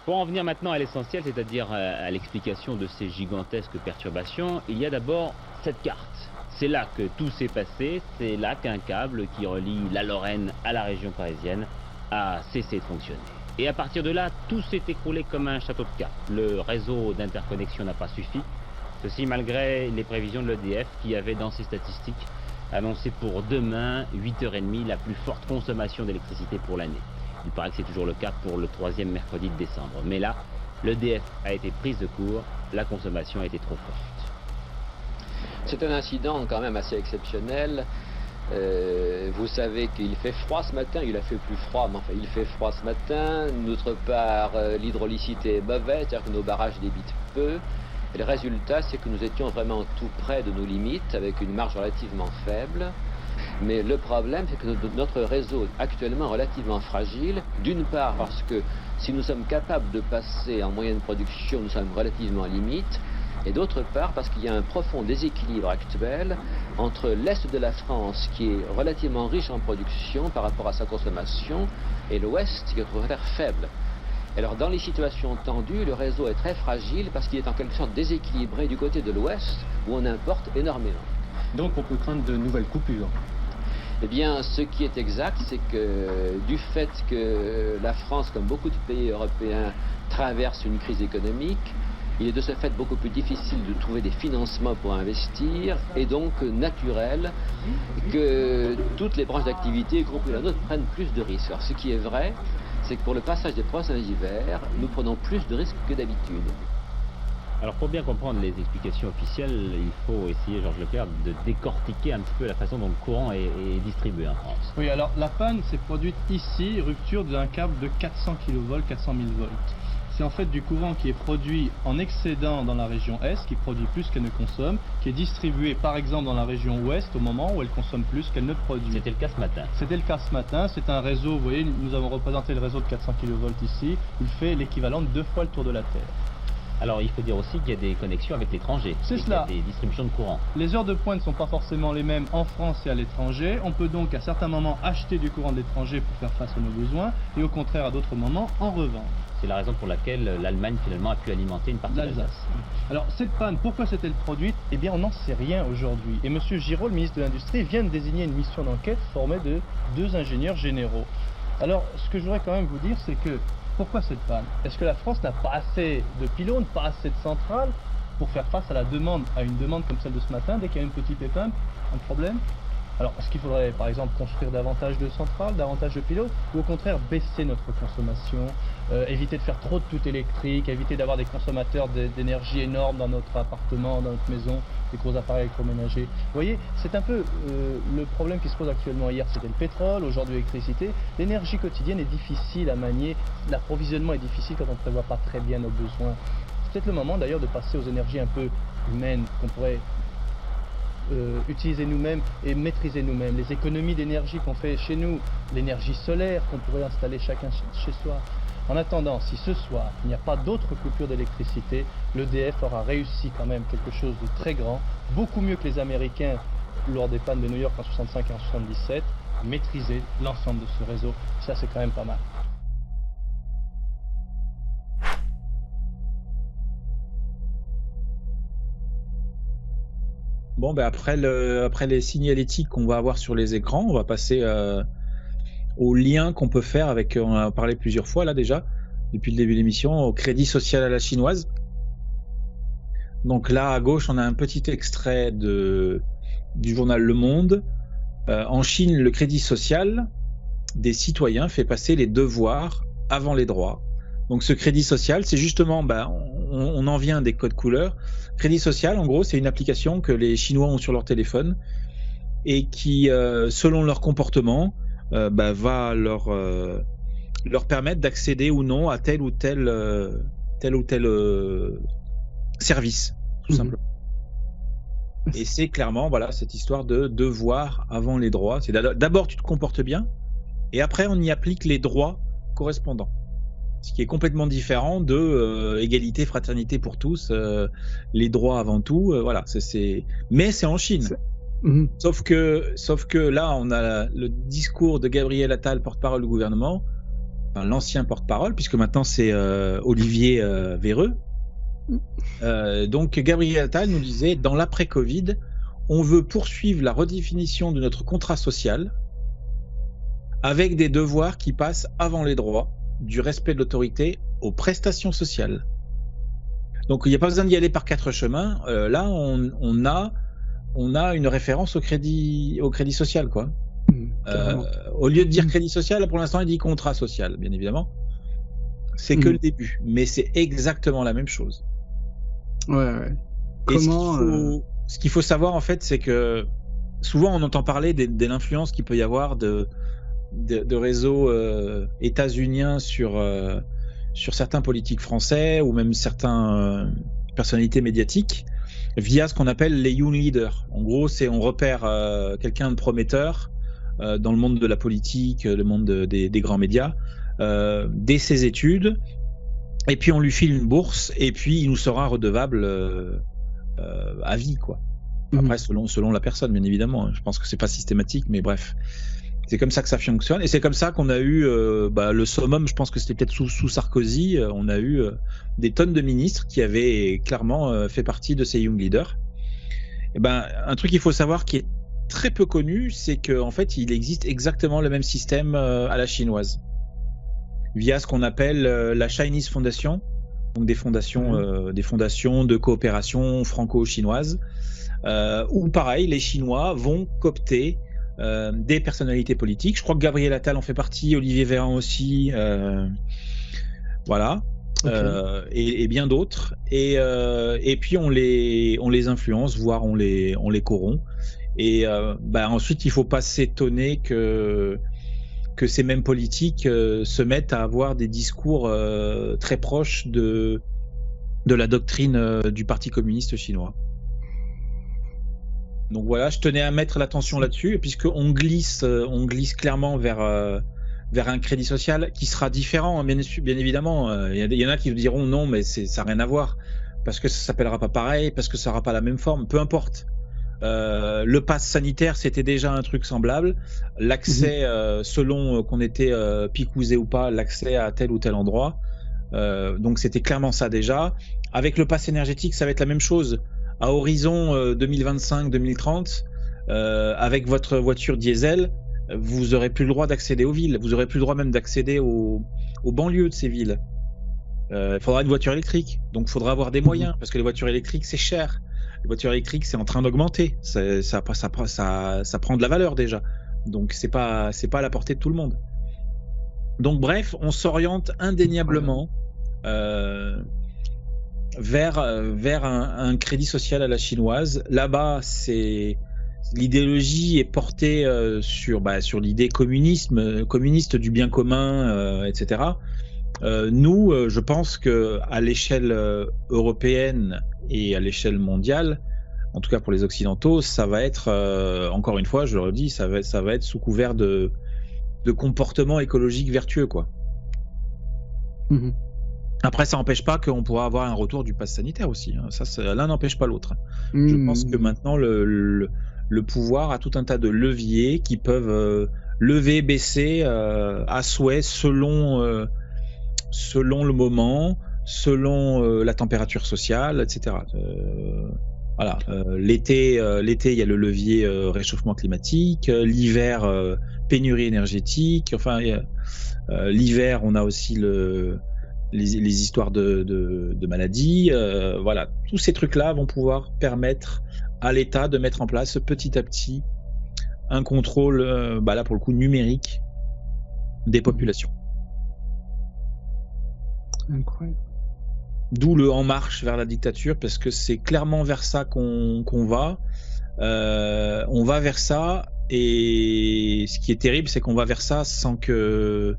Pour en venir maintenant à l'essentiel, c'est-à-dire à l'explication de ces gigantesques perturbations, il y a d'abord cette carte. C'est là que tout s'est passé, c'est là qu'un câble qui relie la Lorraine à la région parisienne a cessé de fonctionner. Et à partir de là, tout s'est écroulé comme un château de cartes. Le réseau d'interconnexion n'a pas suffi, ceci malgré les prévisions de l'EDF qui avait dans ses statistiques annoncé pour demain 8h30 la plus forte consommation d'électricité pour l'année. Il paraît que c'est toujours le cas pour le 3e mercredi de décembre. Mais là, l'EDF a été prise de court, la consommation a été trop forte. C'est un incident quand même assez exceptionnel. Vous savez qu'il fait froid ce matin, il a fait plus froid, mais enfin il fait froid ce matin. D'autre part, l'hydraulicité est mauvaise, c'est-à-dire que nos barrages débitent peu. Et le résultat, c'est que nous étions vraiment tout près de nos limites, avec une marge relativement faible. Mais le problème, c'est que notre réseau est actuellement relativement fragile. D'une part, parce que si nous sommes capables de passer en moyenne production, nous sommes relativement à limite. Et d'autre part, parce qu'il y a un profond déséquilibre actuel entre l'Est de la France, qui est relativement riche en production par rapport à sa consommation, et l'Ouest, qui est au contraire faible. Alors, dans les situations tendues, le réseau est très fragile parce qu'il est en quelque sorte déséquilibré du côté de l'Ouest, où on importe énormément. Donc, on peut craindre de nouvelles coupures. Eh bien, ce qui est exact, c'est que du fait que la France, comme beaucoup de pays européens, traverse une crise économique, il est de ce fait beaucoup plus difficile de trouver des financements pour investir et donc naturel que toutes les branches d'activité, y compris la nôtre, prennent plus de risques. Alors, ce qui est vrai, c'est que pour le passage des prochains hivers, nous prenons plus de risques que d'habitude. Alors pour bien comprendre les explications officielles, il faut essayer, Georges Leclerc, de décortiquer un petit peu la façon dont le courant est distribué en France. Oui, alors la panne s'est produite ici, rupture d'un câble de 400 kV, 400 000 volts. C'est en fait du courant qui est produit en excédent dans la région Est, qui produit plus qu'elle ne consomme, qui est distribué par exemple dans la région Ouest au moment où elle consomme plus qu'elle ne produit. C'était le cas ce matin. C'était le cas ce matin, c'est un réseau, vous voyez, nous avons représenté le réseau de 400 kV ici, il fait l'équivalent de 2 fois le tour de la Terre. Alors il faut dire aussi qu'il y a des connexions avec l'étranger. C'est cela. Il y a des distributions de courant. Les heures de pointe ne sont pas forcément les mêmes en France et à l'étranger. On peut donc à certains moments acheter du courant de l'étranger pour faire face à nos besoins et au contraire à d'autres moments en revendre. C'est la raison pour laquelle l'Allemagne finalement a pu alimenter une partie de l'Alsace. Alors cette panne, pourquoi s'est-elle produite? Eh bien on n'en sait rien aujourd'hui. Et M. Giraud, le ministre de l'Industrie, vient de désigner une mission d'enquête formée de 2 ingénieurs généraux. Alors ce que je voudrais quand même vous dire, c'est que pourquoi cette panne? Est-ce que la France n'a pas assez de pylônes, pas assez de centrales pour faire face à une demande comme celle de ce matin, dès qu'il y a un petit pépin, un problème? Alors, est-ce qu'il faudrait, par exemple, construire davantage de centrales, davantage de pylônes, ou au contraire baisser notre consommation, éviter de faire trop de tout électrique, éviter d'avoir des consommateurs d'énergie énormes dans notre appartement, dans notre maison, des gros appareils électroménagers. Vous voyez, c'est un peu le problème qui se pose actuellement. Hier, c'était le pétrole, aujourd'hui l'électricité. L'énergie quotidienne est difficile à manier, l'approvisionnement est difficile quand on ne prévoit pas très bien nos besoins. C'est peut-être le moment d'ailleurs de passer aux énergies un peu humaines qu'on pourrait utiliser nous-mêmes et maîtriser nous-mêmes. Les économies d'énergie qu'on fait chez nous, l'énergie solaire qu'on pourrait installer chacun chez soi. En attendant, si ce soir il n'y a pas d'autres coupures d'électricité, l'EDF aura réussi quand même quelque chose de très grand, beaucoup mieux que les Américains lors des pannes de New York en 65 et en 77, maîtriser l'ensemble de ce réseau. Ça, c'est quand même pas mal. Bon, ben après les signalétiques qu'on va avoir sur les écrans, on va passer au lien qu'on peut faire avec, on en a parlé plusieurs fois là déjà, depuis le début de l'émission, au crédit social à la chinoise. Donc là, à gauche, on a un petit extrait du journal Le Monde. En Chine, le crédit social des citoyens fait passer les devoirs avant les droits. Donc ce crédit social, c'est justement, on en vient des codes couleurs. Crédit social, en gros, c'est une application que les Chinois ont sur leur téléphone et qui, selon leur comportement, va leur permettre d'accéder ou non à tel ou tel service, tout simplement. Et c'est clairement, voilà, cette histoire de devoir avant les droits. C'est d'abord tu te comportes bien, et après on y applique les droits correspondants. Ce qui est complètement différent de égalité, fraternité pour tous, les droits avant tout. Voilà, mais c'est en Chine. Sauf que là, on a le discours de Gabriel Attal, porte-parole du gouvernement, l'ancien porte-parole, puisque maintenant c'est Olivier Véreux. Donc Gabriel Attal nous disait, dans l'après-Covid, on veut poursuivre la redéfinition de notre contrat social avec des devoirs qui passent avant les droits, du respect de l'autorité aux prestations sociales. Donc il n'y a pas besoin d'y aller par 4 chemins. Là, on a une référence au crédit social, quoi. Au lieu de dire crédit social, là, pour l'instant, il dit contrat social, bien évidemment. C'est que le début, mais c'est exactement la même chose. Ouais. Et ce qu'il faut savoir, en fait, c'est que souvent on entend parler de l'influence qu'il peut y avoir de réseaux états-uniens sur certains politiques français ou même certaines personnalités médiatiques via ce qu'on appelle les young leaders. En gros, on repère quelqu'un de prometteur dans le monde de la politique, le monde des grands médias, dès ses études, et puis on lui file une bourse, et puis il nous sera redevable à vie, quoi. Après, selon la personne, bien évidemment. Je pense que c'est pas systématique, mais bref. C'est comme ça que ça fonctionne, et c'est comme ça qu'on a eu le summum. Je pense que c'était peut-être sous Sarkozy. On a eu des tonnes de ministres qui avaient clairement fait partie de ces young leaders. Et un truc qu'il faut savoir qui est très peu connu, c'est qu'en fait, il existe exactement le même système à la chinoise, via ce qu'on appelle la Chinese Foundation, donc des fondations de coopération franco-chinoise, où pareil, les Chinois vont coopter des personnalités politiques. Je crois que Gabriel Attal en fait partie, Olivier Véran aussi, voilà, et bien d'autres. Et puis on les influence, voire on les corrompt. Et ensuite, il faut pas s'étonner que ces mêmes politiques se mettent à avoir des discours très proches de la doctrine du Parti communiste chinois. Donc voilà, je tenais à mettre l'attention là-dessus, puisqu'on glisse clairement vers un crédit social qui sera différent, bien évidemment. Il y en a qui vous diront non, mais ça n'a rien à voir, parce que ça s'appellera pas pareil, parce que ça n'aura pas la même forme, peu importe. Le pass sanitaire, c'était déjà un truc semblable. L'accès, selon qu'on était picousé ou pas, l'accès à tel ou tel endroit. Donc c'était clairement ça déjà. Avec le pass énergétique, ça va être la même chose. À horizon 2025-2030, avec votre voiture diesel, vous aurez plus le droit d'accéder aux villes. Vous aurez plus le droit même d'accéder aux banlieues de ces villes. Il faudra une voiture électrique. Donc il faudra avoir des moyens, parce que les voitures électriques, c'est cher. Les voitures électriques, c'est en train d'augmenter. Ça prend de la valeur déjà. Donc c'est pas à la portée de tout le monde. Donc bref, on s'oriente indéniablement vers un crédit social à la chinoise. Là-bas, l'idéologie est portée sur l'idée communiste du bien commun, etc. Nous, je pense que à l'échelle européenne et à l'échelle mondiale, en tout cas pour les occidentaux, ça va être, encore une fois, je le redis, ça va être sous couvert de comportements écologiques vertueux, quoi. Après, ça n'empêche pas qu'on pourra avoir un retour du pass sanitaire aussi, hein. L'un n'empêche pas l'autre. Je pense que maintenant, le pouvoir a tout un tas de leviers qui peuvent lever, baisser à souhait selon le moment, selon la température sociale, etc. Voilà. L'été, il y a le levier réchauffement climatique. L'hiver, pénurie énergétique. Enfin, l'hiver, on a aussi les histoires de maladies. Voilà. Tous ces trucs-là vont pouvoir permettre à l'État de mettre en place petit à petit un contrôle, là pour le coup numérique, des populations. Incroyable. D'où le En Marche vers la dictature, parce que c'est clairement vers ça qu'on va. On va vers ça, et ce qui est terrible, c'est qu'on va vers ça sans que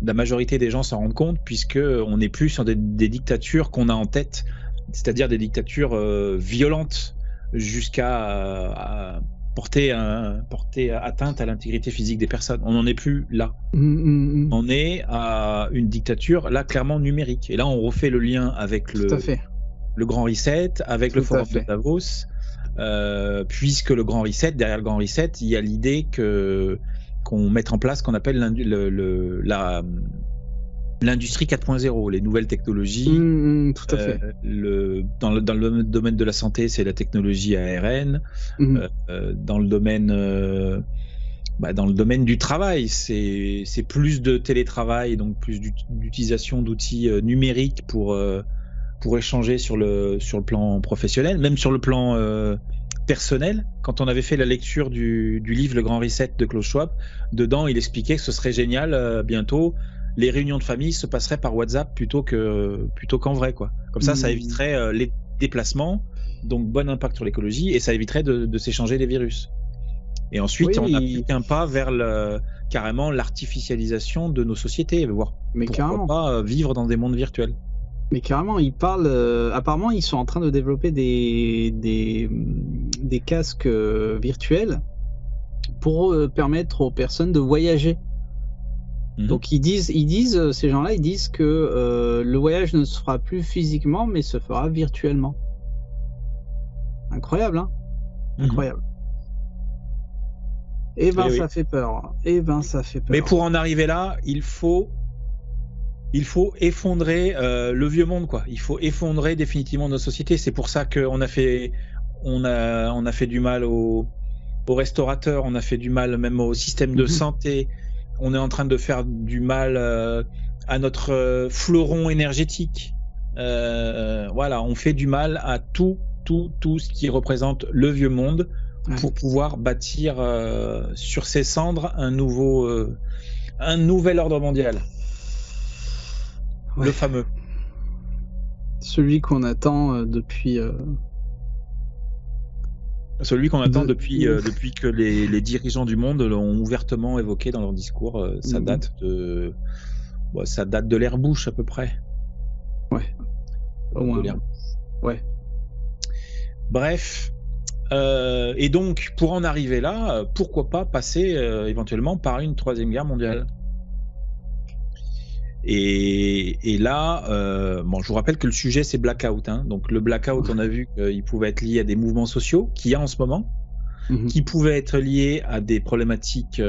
la majorité des gens s'en rendent compte, puisque on n'est plus sur des dictatures qu'on a en tête, c'est-à-dire des dictatures violentes jusqu'à porter atteinte à l'intégrité physique des personnes. On n'en est plus là. On est à une dictature, là, clairement numérique. Et là, on refait le lien avec le Grand Reset, avec le Forum de Davos, puisque le Grand Reset, derrière le Grand Reset, il y a l'idée qu'on mette en place ce qu'on appelle l'industrie 4.0, les nouvelles technologies. Tout à fait. Dans le domaine de la santé, c'est la technologie ARN. Dans le domaine du travail, c'est plus de télétravail, donc plus d'utilisation d'outils numériques pour échanger sur le plan professionnel, même sur le plan personnel. Quand on avait fait la lecture du livre Le Grand Reset de Klaus Schwab, dedans il expliquait que ce serait génial bientôt. Les réunions de famille se passeraient par WhatsApp plutôt qu'en vrai, quoi. Comme ça éviterait les déplacements, donc bon impact sur l'écologie, et ça éviterait de s'échanger les virus. Et ensuite, on n'a plus qu'un pas vers carrément l'artificialisation de nos sociétés, voire pourquoi pas vivre dans des mondes virtuels. Mais carrément, ils parlent. Apparemment, ils sont en train de développer des casques virtuels pour permettre aux personnes de voyager. Donc ils disent ces gens-là, ils disent que le voyage ne se fera plus physiquement, mais se fera virtuellement. Incroyable, hein? Incroyable. Eh ben, ça fait peur. Ça fait peur. Mais pour en arriver là, il faut effondrer le vieux monde, quoi. Il faut effondrer définitivement nos sociétés. C'est pour ça qu'on a fait du mal aux restaurateurs, on a fait du mal même au système de santé. On est en train de faire du mal à notre fleuron énergétique. Voilà, on fait du mal à tout ce qui représente le vieux monde pour pouvoir bâtir sur ses cendres un nouvel ordre mondial. Le fameux. Celui qu'on attend depuis... Celui qu'on attend depuis que les dirigeants du monde l'ont ouvertement évoqué dans leur discours. Ça date de l'ère Bush à peu près. Ouais. Au moins. Ouais. Bref. Et donc, pour en arriver là, pourquoi pas passer éventuellement par une troisième guerre mondiale. Et là, je vous rappelle que le sujet c'est blackout. Donc le blackout, on a vu qu'il pouvait être lié à des mouvements sociaux qu'il y a en ce moment, qui pouvaient être liés à des problématiques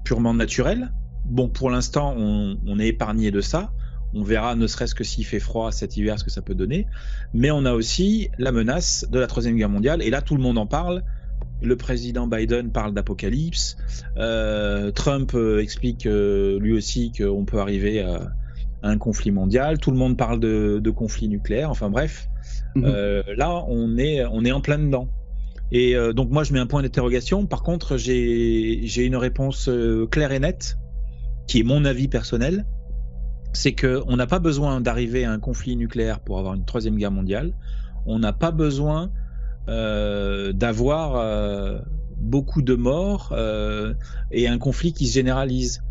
purement naturelles. Bon, pour l'instant, on est épargné de ça. On verra, ne serait-ce que s'il fait froid cet hiver, ce que ça peut donner. Mais on a aussi la menace de la troisième guerre mondiale. Et là, tout le monde en parle. Le président Biden parle d'apocalypse. Trump explique lui aussi qu'on peut arriver à un conflit mondial. Tout le monde parle de conflit nucléaire. Enfin bref, là on est en plein dedans. Et donc moi je mets un point d'interrogation. Par contre j'ai une réponse claire et nette, qui est mon avis personnel. C'est qu'on n'a pas besoin d'arriver à un conflit nucléaire pour avoir une troisième guerre mondiale. On n'a pas besoin d'avoir beaucoup de morts et un conflit qui se généralise.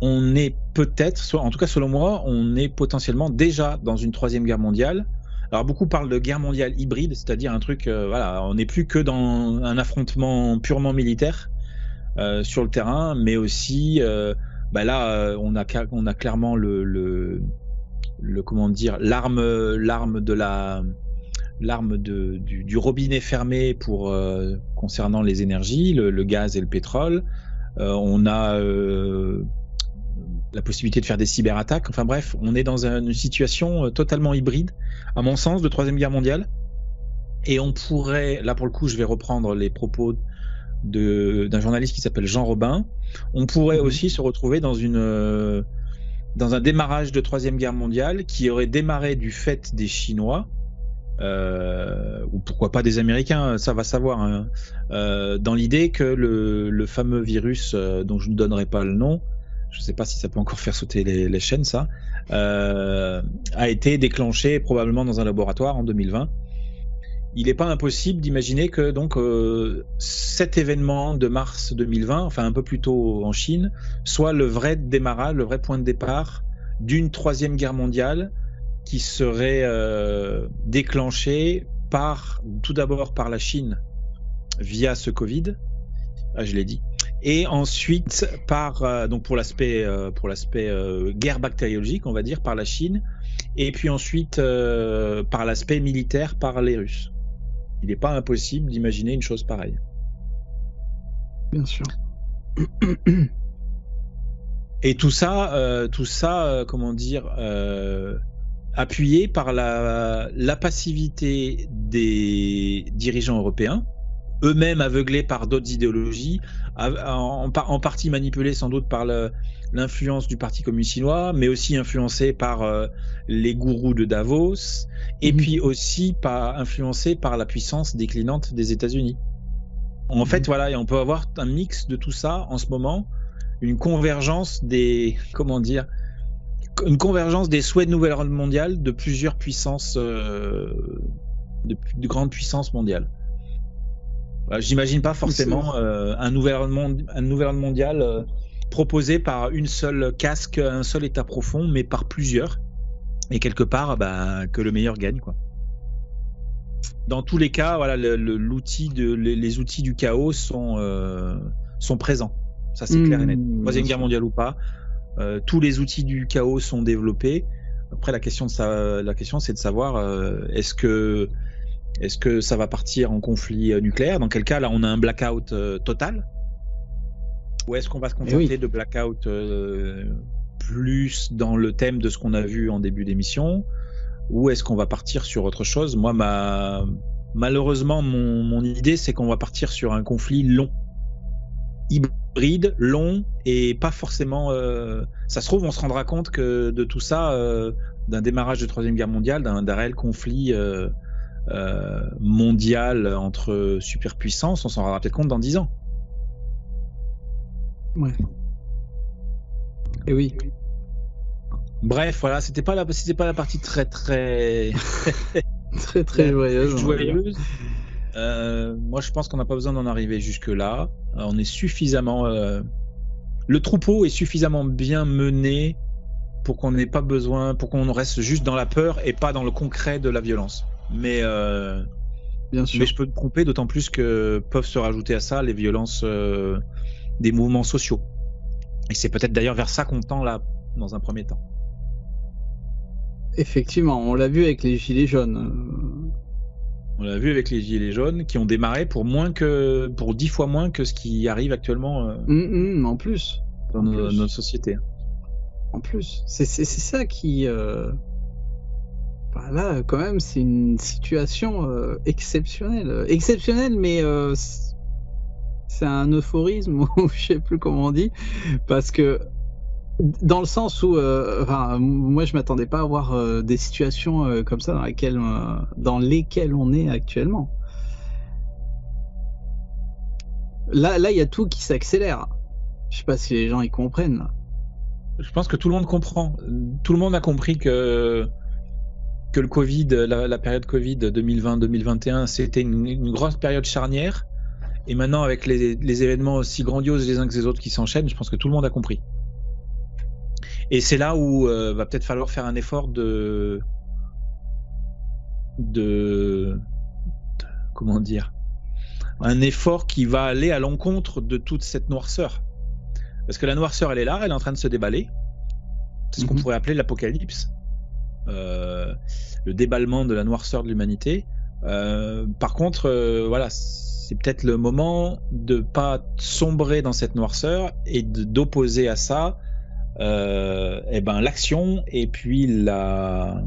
On est peut-être, en tout cas selon moi, on est potentiellement déjà dans une troisième guerre mondiale. Alors beaucoup parlent de guerre mondiale hybride, c'est-à-dire un truc, on n'est plus que dans un affrontement purement militaire sur le terrain, mais aussi là on a clairement l'arme du robinet fermé pour concernant les énergies, le gaz et le pétrole. On a la possibilité de faire des cyberattaques. Enfin bref, on est dans une situation totalement hybride, à mon sens, de troisième guerre mondiale. Et on pourrait, là pour le coup, je vais reprendre les propos d'un journaliste qui s'appelle Jean Robin. On pourrait aussi se retrouver dans un démarrage de troisième guerre mondiale qui aurait démarré du fait des Chinois. Ou pourquoi pas des Américains, ça va savoir, dans l'idée que le fameux virus dont je ne donnerai pas le nom, je ne sais pas si ça peut encore faire sauter les chaînes, ça, a été déclenché probablement dans un laboratoire en 2020. Il n'est pas impossible d'imaginer que donc cet événement de mars 2020, enfin un peu plus tôt en Chine, soit le vrai démarrage, le vrai point de départ d'une troisième guerre mondiale qui serait déclenché tout d'abord par la Chine via ce Covid, je l'ai dit, et ensuite donc pour l'aspect guerre bactériologique, on va dire, par la Chine, et puis ensuite par l'aspect militaire par les Russes. Il n'est pas impossible d'imaginer une chose pareille. Bien sûr. Et tout ça, comment dire, appuyé par la passivité des dirigeants européens, eux-mêmes aveuglés par d'autres idéologies, en partie manipulés sans doute par l'influence du Parti communiste chinois, mais aussi influencés par les gourous de Davos, et puis aussi influencés par la puissance déclinante des États-Unis. En fait, voilà, et on peut avoir un mix de tout ça en ce moment, une convergence des souhaits de nouvelle ordre mondiale de plusieurs puissances, de grandes puissances mondiales. J'imagine pas forcément un nouvel ordre mondial proposé par une seule casque, un seul état profond, mais par plusieurs. Et quelque part, que le meilleur gagne, quoi. Dans tous les cas, voilà, les outils du chaos sont présents. Ça, c'est clair et net. Troisième guerre mondiale ou pas, tous les outils du chaos sont développés. Après, la question, c'est de savoir est-ce que ça va partir en conflit nucléaire? Dans quel cas, là, on a un blackout total? Ou est-ce qu'on va se contenter de blackout plus dans le thème de ce qu'on a vu en début d'émission? Ou est-ce qu'on va partir sur autre chose? Moi, malheureusement, mon idée, c'est qu'on va partir sur un conflit long. Hybride, long, et pas forcément... ça se trouve, on se rendra compte que de tout ça, d'un démarrage de Troisième Guerre mondiale, d'un réel conflit mondial entre superpuissances, on s'en rendra peut-être compte dans 10 ans. Ouais. Et oui. Bref, voilà, c'était pas la partie très très joyeuse. Moi, je pense qu'on n'a pas besoin d'en arriver jusque là. On est suffisamment, le troupeau est suffisamment bien mené pour qu'on n'ait pas besoin, pour qu'on reste juste dans la peur et pas dans le concret de la violence. Mais bien sûr. Mais je peux me tromper, d'autant plus que peuvent se rajouter à ça les violences des mouvements sociaux. Et c'est peut-être d'ailleurs vers ça qu'on tend là, dans un premier temps. Effectivement, on l'a vu avec les Gilets jaunes. On l'a vu avec les Gilets jaunes qui ont démarré pour 10 fois moins que ce qui arrive actuellement en plus. Dans notre société. En plus, c'est ça qui... là, quand même, c'est une situation exceptionnelle. Exceptionnelle, mais c'est un euphorisme, ou je sais plus comment on dit, parce que dans le sens où, moi, je m'attendais pas à voir des situations comme ça dans lesquelles on est actuellement. Là, il y a tout qui s'accélère. Je sais pas si les gens y comprennent. Là. Je pense que tout le monde comprend. Tout le monde a compris que le Covid, la période Covid 2020-2021, c'était une grosse période charnière. Et maintenant, avec les événements aussi grandioses les uns que les autres qui s'enchaînent, je pense que tout le monde a compris. Et c'est là où va peut-être falloir faire un effort de comment dire, un effort qui va aller à l'encontre de toute cette noirceur. Parce que la noirceur, elle est là, elle est en train de se déballer. C'est ce qu'on pourrait appeler l'apocalypse. Le déballement de la noirceur de l'humanité. Par contre, voilà, c'est peut-être le moment de pas sombrer dans cette noirceur et d'opposer à ça l'action et puis la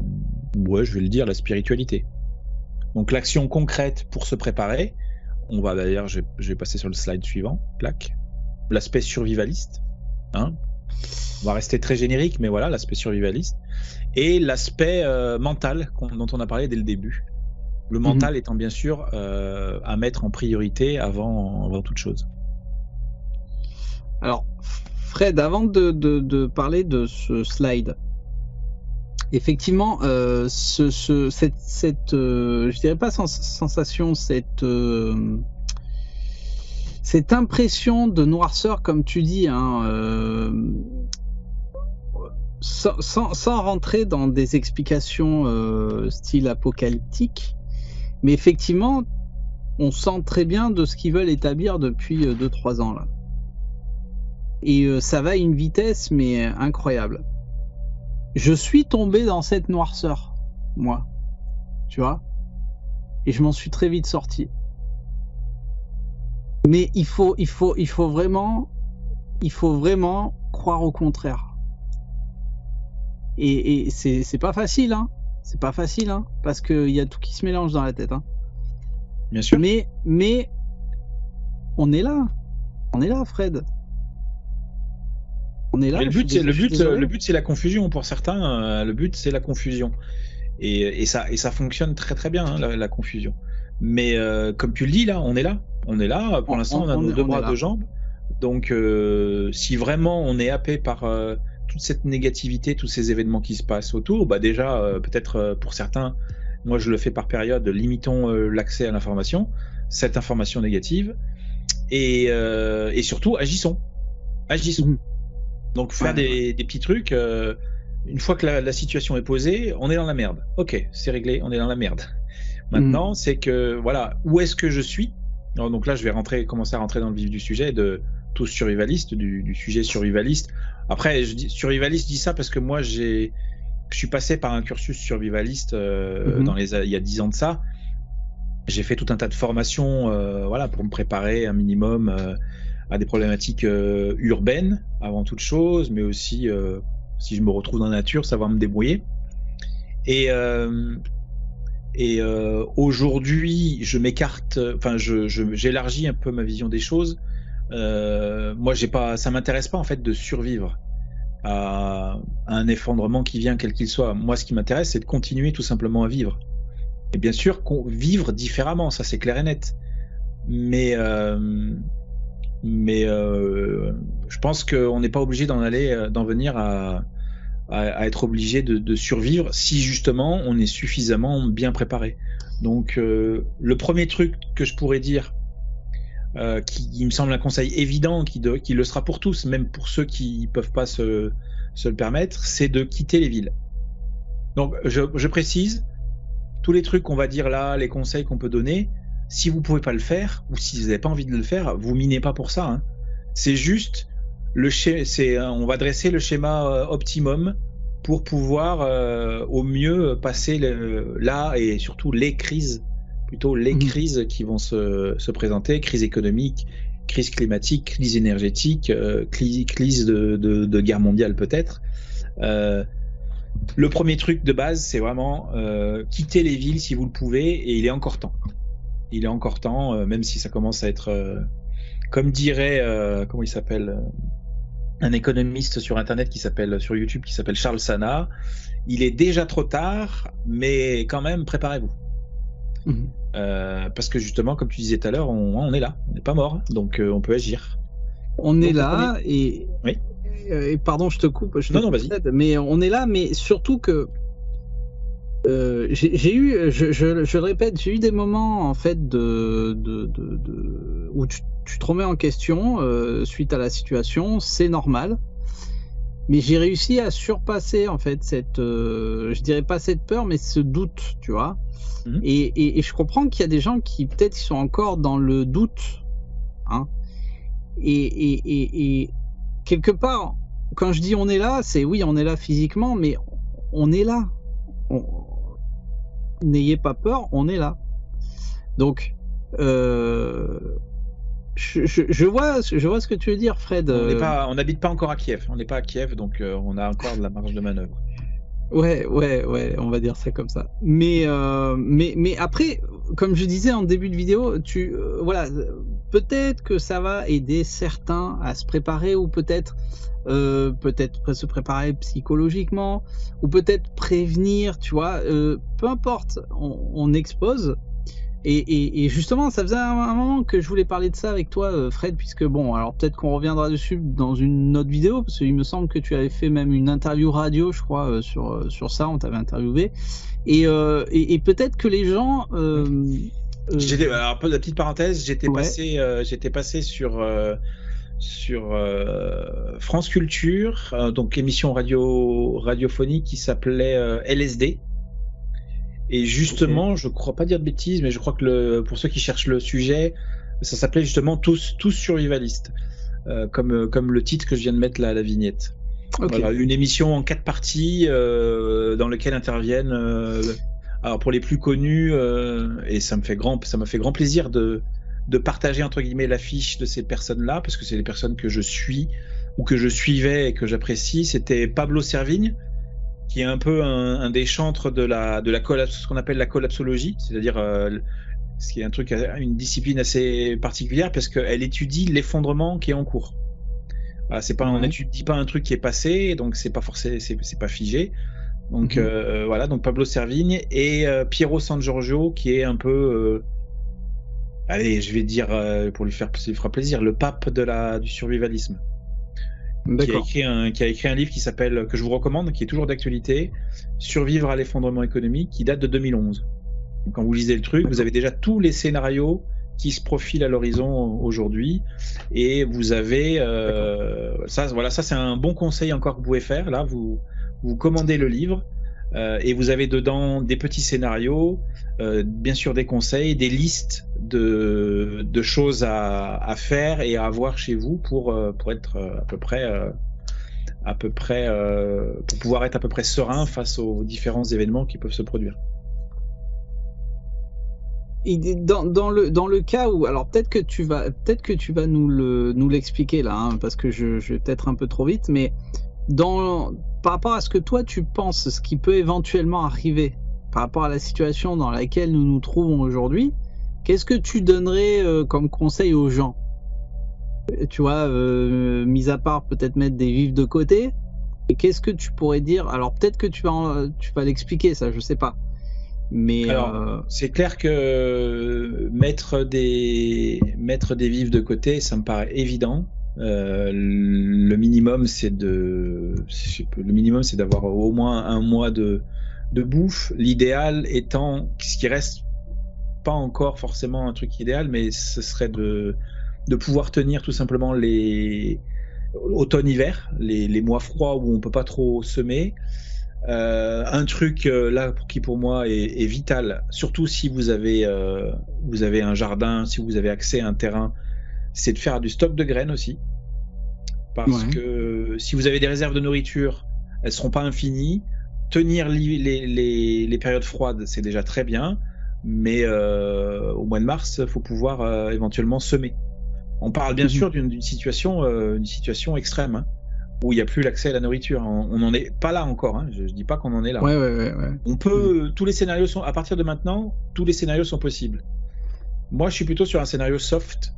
spiritualité. Donc l'action concrète pour se préparer. On va d'ailleurs, je vais passer sur le slide suivant, clac. L'aspect survivaliste, hein. On va rester très générique, mais voilà, l'aspect survivaliste et l'aspect mental dont on a parlé dès le début. Le mental étant bien sûr à mettre en priorité avant toute chose. Alors, Fred, avant de parler de ce slide, effectivement, cette je dirais pas sensation, cette impression de noirceur, comme tu dis, hein, sans rentrer dans des explications style apocalyptique, mais effectivement, on sent très bien de ce qu'ils veulent établir depuis 2-3 ans là. Et ça va à une vitesse mais incroyable. Je suis tombé dans cette noirceur, moi, tu vois, et je m'en suis très vite sorti. Mais il faut vraiment croire au contraire. Et c'est pas facile, hein. C'est pas facile, hein, parce qu'il y a tout qui se mélange dans la tête, hein. Bien sûr. Mais on est là, Fred. On est là. Mais le but, c'est la confusion pour certains. Le but, c'est la confusion, et ça fonctionne très très bien, hein, la confusion. Mais comme tu le dis là, on est là. Pour l'instant, on a nos deux bras, deux jambes. Donc, si vraiment on est happé par toute cette négativité, tous ces événements qui se passent autour, bah déjà, peut-être pour certains, moi je le fais par période, limitons l'accès à l'information, cette information négative, et surtout agissons. Donc faire des petits trucs. Une fois que la situation est posée, on est dans la merde. Ok, c'est réglé, on est dans la merde. Maintenant, c'est que voilà, où est-ce que je suis? Alors, donc là, je vais commencer à rentrer dans le vif du sujet de tous survivalistes, du sujet survivaliste. Après, survivaliste, je dis ça parce que moi, je suis passé par un cursus survivaliste il y a 10 ans de ça. J'ai fait tout un tas de formations, voilà, pour me préparer un minimum à des problématiques urbaines avant toute chose, mais aussi si je me retrouve dans la nature, savoir me débrouiller. Et aujourd'hui, je m'écarte, enfin, j'élargis un peu ma vision des choses. Moi, ça m'intéresse pas en fait de survivre à un effondrement qui vient, quel qu'il soit. Moi, ce qui m'intéresse, c'est de continuer tout simplement à vivre. Et bien sûr, vivre différemment, ça c'est clair et net. Mais je pense qu'on n'est pas obligé d'en venir à être obligé de survivre si justement on est suffisamment bien préparé. Donc le premier truc que je pourrais dire, qui me semble un conseil évident, qui le sera pour tous, même pour ceux qui peuvent pas se le permettre, c'est de quitter les villes. Donc je précise, tous les trucs qu'on va dire là, les conseils qu'on peut donner, si vous pouvez pas le faire, ou si vous n'avez pas envie de le faire, vous minez pas pour ça, hein. C'est juste on va dresser le schéma optimum pour pouvoir au mieux passer là, et surtout les crises crises qui vont se présenter, crise économique, crise climatique, crise énergétique, crise de guerre mondiale peut-être. Le premier truc de base, c'est vraiment quitter les villes si vous le pouvez, et il est encore temps. Il est encore temps, même si ça commence à être, comme dirait, comment il s'appelle, un économiste sur Internet sur YouTube qui s'appelle Charles Sana, il est déjà trop tard, mais quand même, préparez-vous. Parce que justement, comme tu disais tout à l'heure, on est là, on n'est pas mort, donc on peut agir. On est là, et... Oui. Et pardon, je te coupe. Non, vas-y. Mais on est là, mais surtout que j'ai eu, je le répète, j'ai eu des moments en fait où tu te remets en question suite à la situation, c'est normal. Mais j'ai réussi à surpasser en fait je dirais pas cette peur, mais ce doute, tu vois. Et je comprends qu'il y a des gens qui peut-être sont encore dans le doute, hein. Et quelque part, quand je dis on est là, c'est oui, on est là physiquement, mais on est là. N'ayez pas peur, on est là. Donc, je vois ce que tu veux dire, Fred. On n'habite pas encore à Kiev. On n'est pas à Kiev, donc on a encore de la marge de manœuvre. Ouais, on va dire ça comme ça. Mais après, comme je disais en début de vidéo, voilà, peut-être que ça va aider certains à se préparer, ou peut-être se préparer psychologiquement, ou peut-être prévenir, tu vois, peu importe, on expose. Et justement, ça faisait un moment que je voulais parler de ça avec toi, Fred, puisque bon, alors peut-être qu'on reviendra dessus dans une autre vidéo, parce qu'il me semble que tu avais fait même une interview radio, je crois, sur ça, on t'avait interviewé, et peut-être que les gens... alors, la petite parenthèse, j'étais passé sur France Culture, donc émission radiophonique qui s'appelait LSD. Et justement, je crois pas dire de bêtises, mais je crois que pour ceux qui cherchent le sujet, ça s'appelait justement tous survivalistes, comme le titre que je viens de mettre là à la vignette. Okay. Voilà, une émission en 4 parties dans lesquelles interviennent, alors pour les plus connus, et ça m'a fait grand plaisir de partager entre guillemets l'affiche de ces personnes-là, parce que c'est des personnes que je suis ou que je suivais et que j'apprécie, c'était Pablo Servigne, qui est un peu un des chantres de la ce qu'on appelle la collapsologie, c'est-à-dire ce qui est une discipline assez particulière parce qu'elle étudie l'effondrement qui est en cours. Voilà, on n'étudie pas un truc qui est passé, donc c'est pas forcément, c'est pas figé. Donc voilà, donc Pablo Servigne et Piero San Giorgio, qui est un peu allez, je vais dire pour lui fera plaisir, le pape du survivalisme. D'accord. Qui a écrit un livre qui s'appelle, que je vous recommande, qui est toujours d'actualité, Survivre à l'effondrement économique, qui date de 2011. Donc, quand vous lisez le truc, vous avez déjà tous les scénarios qui se profilent à l'horizon aujourd'hui, et vous avez ça c'est un bon conseil encore que vous pouvez faire. Là, vous commandez le livre. Et vous avez dedans des petits scénarios, bien sûr des conseils, des listes de choses à faire et à avoir chez vous pour être pour pouvoir être à peu près serein face aux différents événements qui peuvent se produire. Et dans le cas où, alors peut-être que tu vas nous l'expliquer là, hein, parce que je vais peut-être un peu trop vite, mais par rapport à ce que toi tu penses, ce qui peut éventuellement arriver, par rapport à la situation dans laquelle nous nous trouvons aujourd'hui, qu'est-ce que tu donnerais comme conseil aux gens? Tu vois, mis à part peut-être mettre des vifs de côté, et qu'est-ce que tu pourrais dire? Alors peut-être que tu vas l'expliquer, ça, je sais pas. Mais alors, c'est clair que mettre des vifs de côté, ça me paraît évident. Le minimum, c'est d'avoir au moins un mois de bouffe. L'idéal étant, ce qui reste pas encore forcément un truc idéal, mais ce serait de pouvoir tenir tout simplement les automne-hiver, les mois froids où on peut pas trop semer. Un truc là qui pour moi est vital, surtout si vous avez un jardin, si vous avez accès à un terrain, c'est de faire du stock de graines aussi, parce que si vous avez des réserves de nourriture, elles seront pas infinies. Tenir les périodes froides, c'est déjà très bien, mais au mois de mars, faut pouvoir éventuellement semer. On parle bien sûr d'une situation extrême, hein, où il n'y a plus l'accès à la nourriture. On n'en est pas là encore, hein. Je dis pas qu'on en est là. Ouais. On peut, tous les scénarios sont, à partir de maintenant, tous les scénarios sont possibles. Moi, je suis plutôt sur un scénario soft,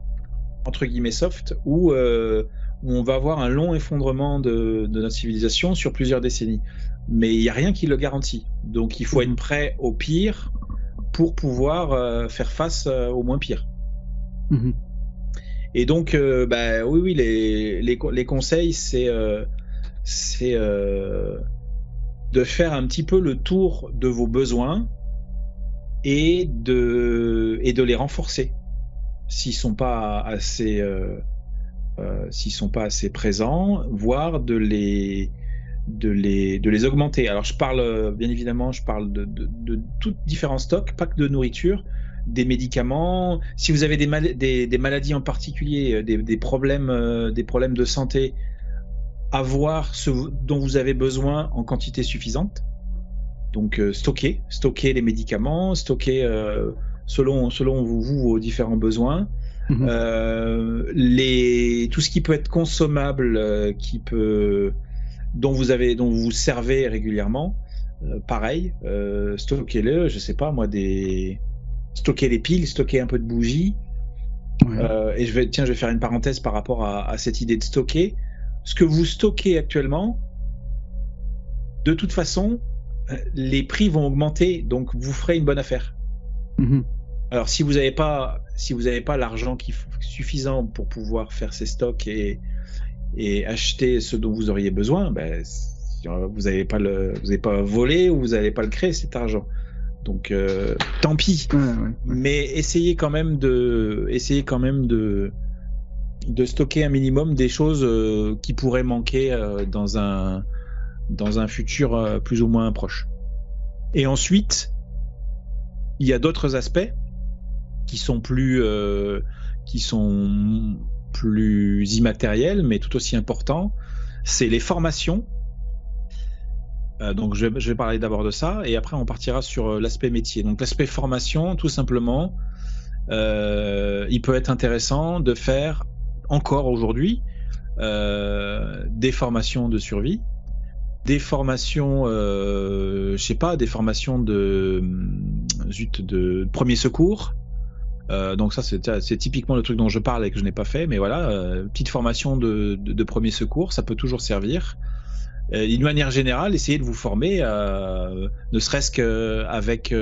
entre guillemets soft, où on va avoir un long effondrement de notre civilisation sur plusieurs décennies. Mais il n'y a rien qui le garantit. Donc il faut être prêt au pire pour pouvoir faire face au moins pire. Et donc, oui, les conseils, c'est de faire un petit peu le tour de vos besoins et de les renforcer s'ils sont pas assez présents, voire de les augmenter. Alors je parle bien évidemment, de tous différents stocks, pas que de nourriture, des médicaments. Si vous avez des maladies en particulier, des problèmes de santé, avoir ce dont vous avez besoin en quantité suffisante. Donc stocker les médicaments, stocker selon vos différents besoins. Tout ce qui peut être consommable, dont vous vous servez régulièrement, pareil, stockez-le. Je sais pas moi, stocker les piles, stocker un peu de bougies. Et je vais faire une parenthèse par rapport à cette idée de stocker. Ce que vous stockez actuellement, de toute façon, les prix vont augmenter, donc vous ferez une bonne affaire. Alors si vous n'avez pas l'argent suffisant pour pouvoir faire ces stocks et acheter ce dont vous auriez besoin, vous n'avez pas volé ou vous n'allez pas le créer cet argent. Donc tant pis. Mais essayez quand même de stocker un minimum des choses qui pourraient manquer dans un futur plus ou moins proche. Et ensuite, il y a d'autres aspects qui sont plus immatériels, mais tout aussi importants. C'est les formations. Donc je vais parler d'abord de ça, et après on partira sur l'aspect métier. Donc l'aspect formation, tout simplement, il peut être intéressant de faire encore aujourd'hui des formations de survie, des formations, je sais pas, des formations de premier secours. Donc ça c'est typiquement le truc dont je parle et que je n'ai pas fait, mais voilà, petite formation de premier secours, ça peut toujours servir. D'une manière générale, essayez de vous former, ne serait-ce qu'avec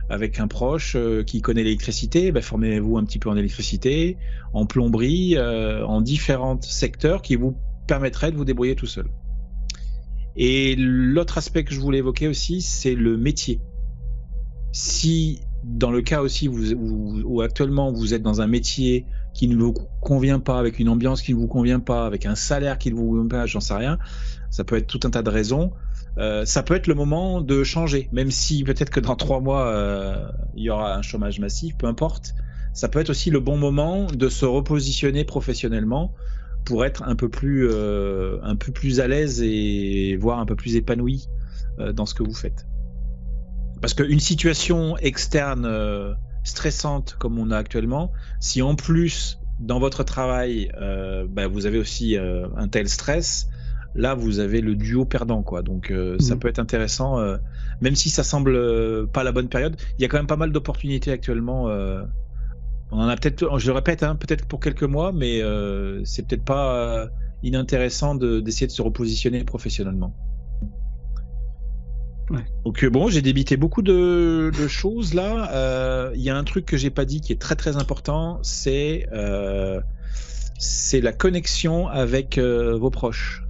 avec un proche qui connaît l'électricité, formez-vous un petit peu en électricité, en plomberie, en différents secteurs qui vous permettraient de vous débrouiller tout seul. Et l'autre aspect que je voulais évoquer aussi, c'est le métier. Si dans le cas aussi où actuellement vous êtes dans un métier qui ne vous convient pas, avec une ambiance qui ne vous convient pas, avec un salaire qui ne vous convient pas, j'en sais rien, ça peut être tout un tas de raisons, ça peut être le moment de changer, même si peut-être que dans 3 mois il y aura un chômage massif, peu importe, ça peut être aussi le bon moment de se repositionner professionnellement pour être un peu plus à l'aise et voire un peu plus épanoui dans ce que vous faites. Parce qu'une situation externe stressante comme on a actuellement, si en plus dans votre travail vous avez aussi un tel stress, là vous avez le duo perdant quoi. Donc ça peut être intéressant, même si ça semble pas la bonne période. Il y a quand même pas mal d'opportunités actuellement. On en a peut-être, je le répète, peut-être pour quelques mois, mais c'est peut-être pas inintéressant d'essayer de se repositionner professionnellement. Ouais. Donc bon, j'ai débité beaucoup de choses là. Il y a un truc que j'ai pas dit qui est très très important, c'est la connexion avec vos proches,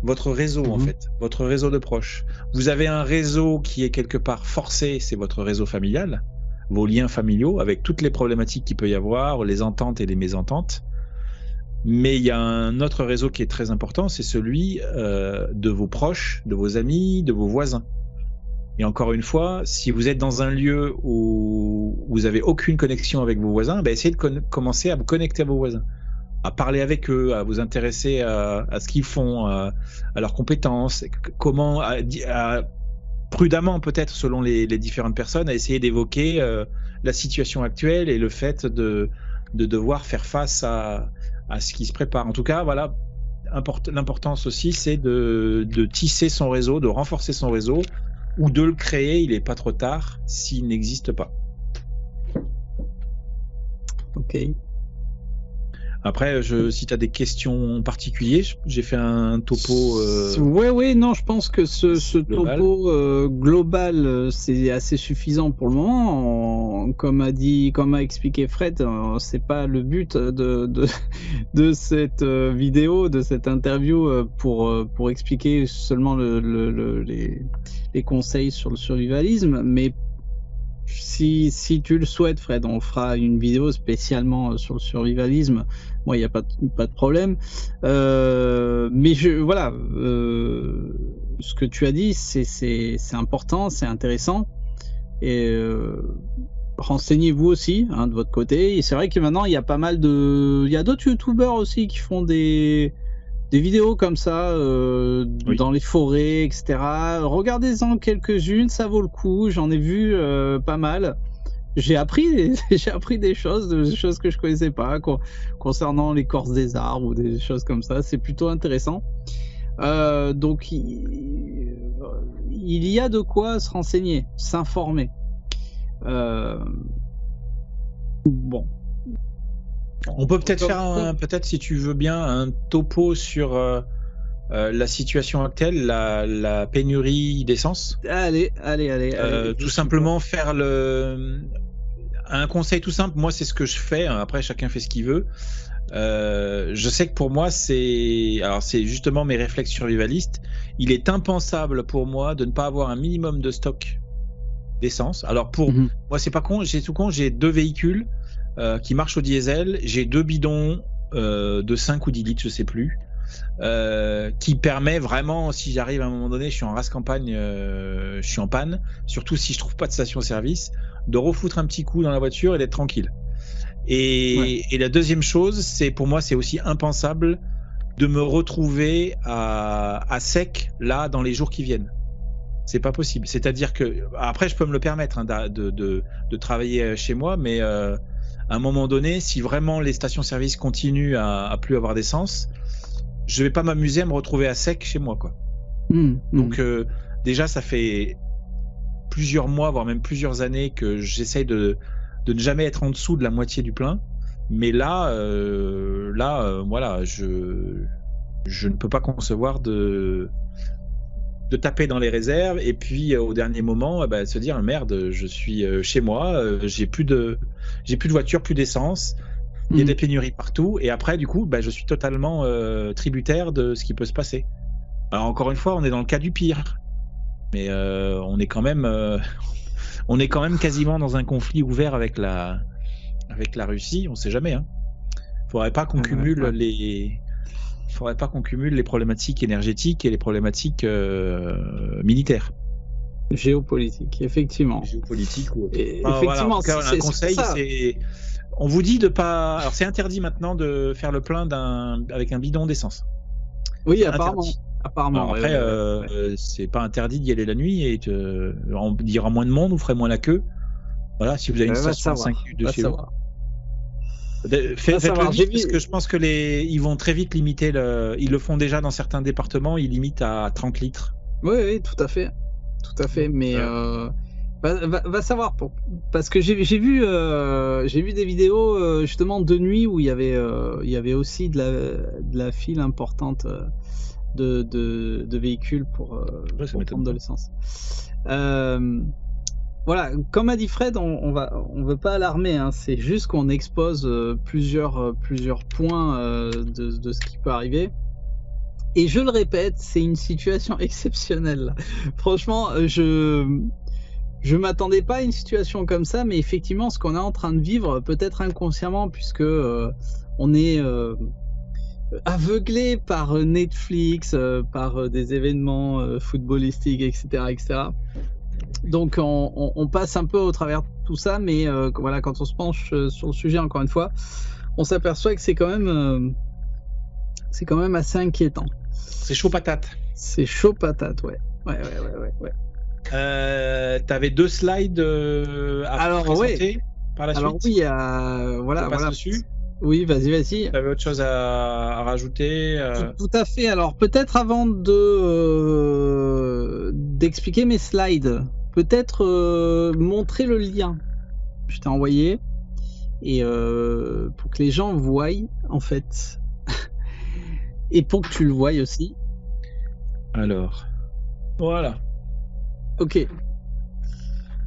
votre réseau en fait, votre réseau de proches. Vous avez un réseau qui est quelque part forcé, c'est votre réseau familial, vos liens familiaux avec toutes les problématiques qu'il peut y avoir, les ententes et les mésententes. Mais il y a un autre réseau qui est très important, c'est celui de vos proches, de vos amis, de vos voisins. Et encore une fois, si vous êtes dans un lieu où vous n'avez aucune connexion avec vos voisins, essayez de commencer à vous connecter à vos voisins, à parler avec eux, à vous intéresser à ce qu'ils font, à leurs compétences, comment, prudemment peut-être selon les différentes personnes, à essayer d'évoquer la situation actuelle et le fait de devoir faire face à ce qui se prépare. En tout cas, voilà, l'importance aussi, c'est de tisser son réseau, de renforcer son réseau, ou de le créer, il n'est pas trop tard, s'il n'existe pas. Ok. Après, si tu as des questions en particulier, j'ai fait un topo... non, je pense que ce global. Topo global, c'est assez suffisant pour le moment. Comme a expliqué Fred, c'est pas le but de cette vidéo, de cette interview pour expliquer seulement les conseils sur le survivalisme, mais si tu le souhaites, Fred, on fera une vidéo spécialement sur le survivalisme. Moi, il n'y a pas de problème. Mais ce que tu as dit, c'est important, c'est intéressant. Et renseignez-vous aussi de votre côté. Et c'est vrai que maintenant, il y a pas mal il y a d'autres youtubeurs aussi qui font des vidéos comme ça dans les forêts, etc. Regardez-en quelques-unes, ça vaut le coup. J'en ai vu pas mal. J'ai appris des choses que je connaissais pas concernant l'écorce des arbres ou des choses comme ça. C'est plutôt intéressant. Donc il y a de quoi se renseigner, s'informer. Bon. On peut peut-être faire peut-être si tu veux bien un topo sur la situation actuelle, la pénurie d'essence. Allez. Tout simplement faire un conseil tout simple. Moi, c'est ce que je fais. Après, chacun fait ce qu'il veut. Je sais que pour moi, c'est justement mes réflexes survivalistes. Il est impensable pour moi de ne pas avoir un minimum de stock d'essence. Alors moi, c'est pas con. J'ai 2 véhicules. Qui marche au diesel, j'ai 2 bidons de 5 ou 10 litres, je sais plus, qui permet vraiment, si j'arrive à un moment donné, je suis en race campagne, je suis en panne, surtout si je trouve pas de station-service, de refoutre un petit coup dans la voiture et d'être tranquille. Et la deuxième chose, pour moi, c'est aussi impensable de me retrouver à sec là dans les jours qui viennent. C'est pas possible. C'est-à-dire que après, je peux me le permettre de travailler chez moi, mais à un moment donné, si vraiment les stations-service continuent à plus avoir d'essence, je vais pas m'amuser à me retrouver à sec chez moi, quoi. Donc déjà, ça fait plusieurs mois, voire même plusieurs années que j'essaye de ne jamais être en dessous de la moitié du plein. Mais là, voilà, je ne peux pas concevoir de taper dans les réserves et puis au dernier moment, se dire merde, je suis chez moi, j'ai plus de voiture, plus d'essence, il y a des pénuries partout et après du coup, je suis totalement tributaire de ce qui peut se passer. Alors encore une fois, on est dans le cas du pire, mais on est quand même quasiment dans un conflit ouvert avec la Russie, on sait jamais. Hein. Faudrait pas qu'on cumule les problématiques énergétiques et les problématiques militaires. Géopolitique, effectivement. Géopolitique ou autre. Effectivement, voilà, un conseil, c'est on vous dit de pas. Alors c'est interdit maintenant de faire le plein avec un bidon d'essence. Oui, apparemment. Alors après, c'est pas interdit d'y aller la nuit et il y aura moins de monde, vous ferez moins la queue. Voilà, si vous avez une station à 5 minutes de chez vous. Faites-le vite, parce que je pense que ils vont très vite limiter ils le font déjà dans certains départements, ils limitent à 30 litres. Oui, tout à fait, mais va savoir parce que j'ai vu des vidéos justement de nuit où il y avait aussi de la file importante de véhicules pour prendre de l'essence. Voilà, comme a dit Fred, on veut pas alarmer, hein, c'est juste qu'on expose plusieurs points de ce qui peut arriver. Et je le répète, c'est une situation exceptionnelle. Franchement, je m'attendais pas à une situation comme ça, mais effectivement, ce qu'on est en train de vivre, peut-être inconsciemment, puisque on est aveuglé par Netflix, par des événements footballistiques, etc. Donc on passe un peu au travers de tout ça, mais voilà, quand on se penche sur le sujet encore une fois, on s'aperçoit que c'est quand même assez inquiétant. C'est chaud patate. C'est chaud patate, ouais. T'avais 2 slides à présenter par la suite. Alors oui, voilà. Dessus. Oui, vas-y. T'avais autre chose à rajouter Tout à fait. Alors peut-être avant d'expliquer mes slides, peut-être montrer le lien. Je t'ai envoyé et pour que les gens voient en fait et pour que tu le voies aussi. Alors, voilà. Ok.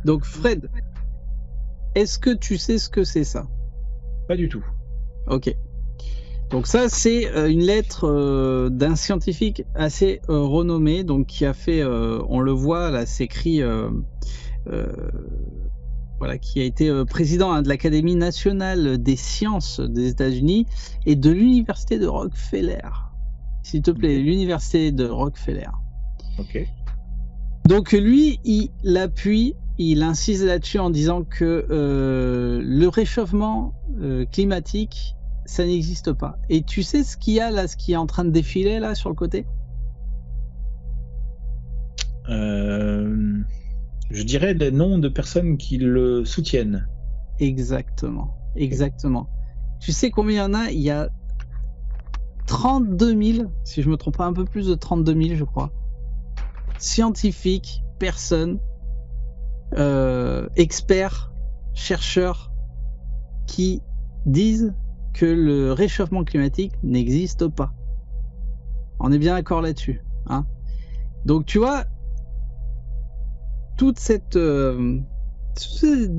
Donc Fred, est-ce que tu sais ce que c'est ça? Pas du tout. Ok. Donc ça c'est une lettre d'un scientifique assez renommé, donc qui a fait, on le voit là, c'est écrit, voilà, qui a été président de l'Académie nationale des sciences des États-Unis et de l'université de Rockefeller. S'il te plaît, l'université de Rockefeller. Ok. Donc lui, il insiste là-dessus en disant que le réchauffement climatique, ça n'existe pas. Et tu sais ce qu'il y a là, ce qui est en train de défiler là sur le côté? Je dirais des noms de personnes qui le soutiennent. Exactement. Tu sais combien il y en a? Il y a 32 000, si je me trompe pas, un peu plus de 32 000 je crois, scientifiques, personnes, experts, chercheurs qui disent que le réchauffement climatique n'existe pas. On est bien d'accord là-dessus, hein? Donc tu vois, toute cette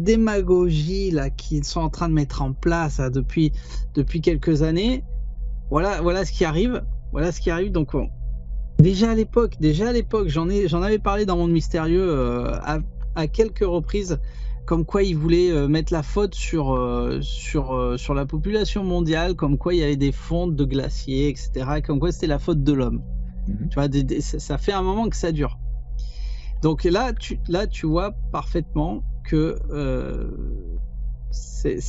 démagogie là qu'ils sont en train de mettre en place là, depuis quelques années, voilà ce qui arrive. Donc déjà à l'époque, j'en avais parlé dans Monde Mystérieux à quelques reprises, comme quoi ils voulaient mettre la faute sur la population mondiale, comme quoi il y avait des fontes de glaciers, etc. Comme quoi c'était la faute de l'homme. Tu vois, ça fait un moment que ça dure. Donc là, tu vois parfaitement que ce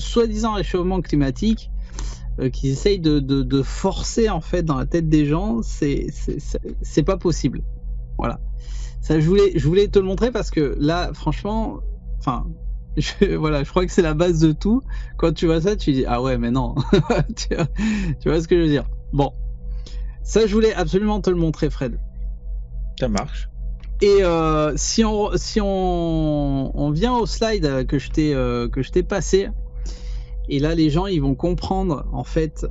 soi-disant réchauffement climatique qu'ils essayent de forcer en fait dans la tête des gens, c'est pas possible. Voilà. Ça, je voulais te le montrer parce que là, franchement, Enfin, voilà, je crois que c'est la base de tout. Quand tu vois ça, tu dis ah ouais, mais non. Tu vois ce que je veux dire. Bon, ça je voulais absolument te le montrer, Fred. Ça marche. Et si on vient au slide que je t'ai passé, et là les gens ils vont comprendre en fait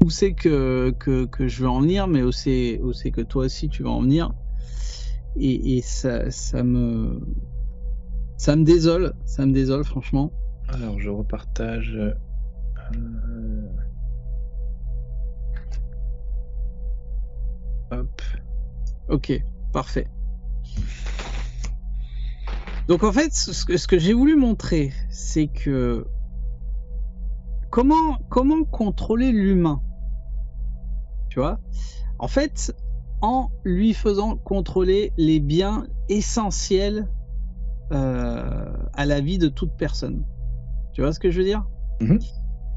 où c'est que je veux en venir, mais où c'est que toi aussi tu vas en venir. Et ça me désole, franchement. Alors je repartage. Hop. Ok, parfait. Donc en fait, ce que j'ai voulu montrer, c'est que comment contrôler l'humain, tu vois, en fait, en lui faisant contrôler les biens essentiels à la vie de toute personne. Tu vois ce que je veux dire?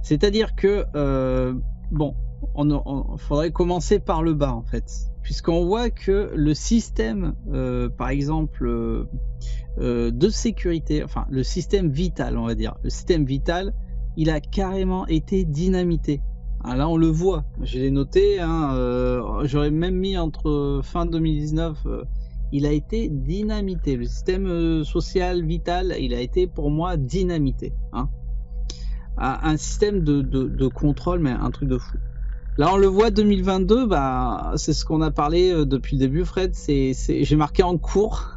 C'est-à-dire que bon, on faudrait commencer par le bas en fait, puisqu'on voit que le système, par exemple, de sécurité, enfin le système vital, on va dire, le système vital, il a carrément été dynamité. Ah, là on le voit, je l'ai noté, hein, j'aurais même mis entre fin 2019, il a été dynamité. Le système social vital, il a été pour moi dynamité. Hein. Un système de contrôle, mais un truc de fou. Là on le voit 2022, bah c'est ce qu'on a parlé depuis le début, Fred. J'ai marqué en cours,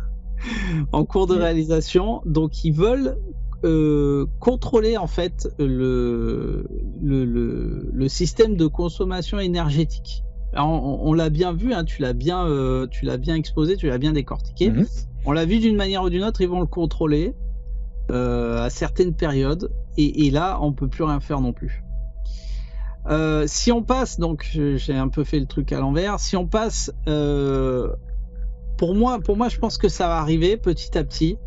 en cours de réalisation. Donc ils veulent contrôler en fait le système de consommation énergétique. Alors, on l'a bien vu, hein, tu l'as bien exposé, tu l'as bien décortiqué. On l'a vu d'une manière ou d'une autre, ils vont le contrôler à certaines périodes, et là on peut plus rien faire non plus. Si on passe, donc j'ai un peu fait le truc à l'envers, si on passe, pour moi je pense que ça va arriver petit à petit.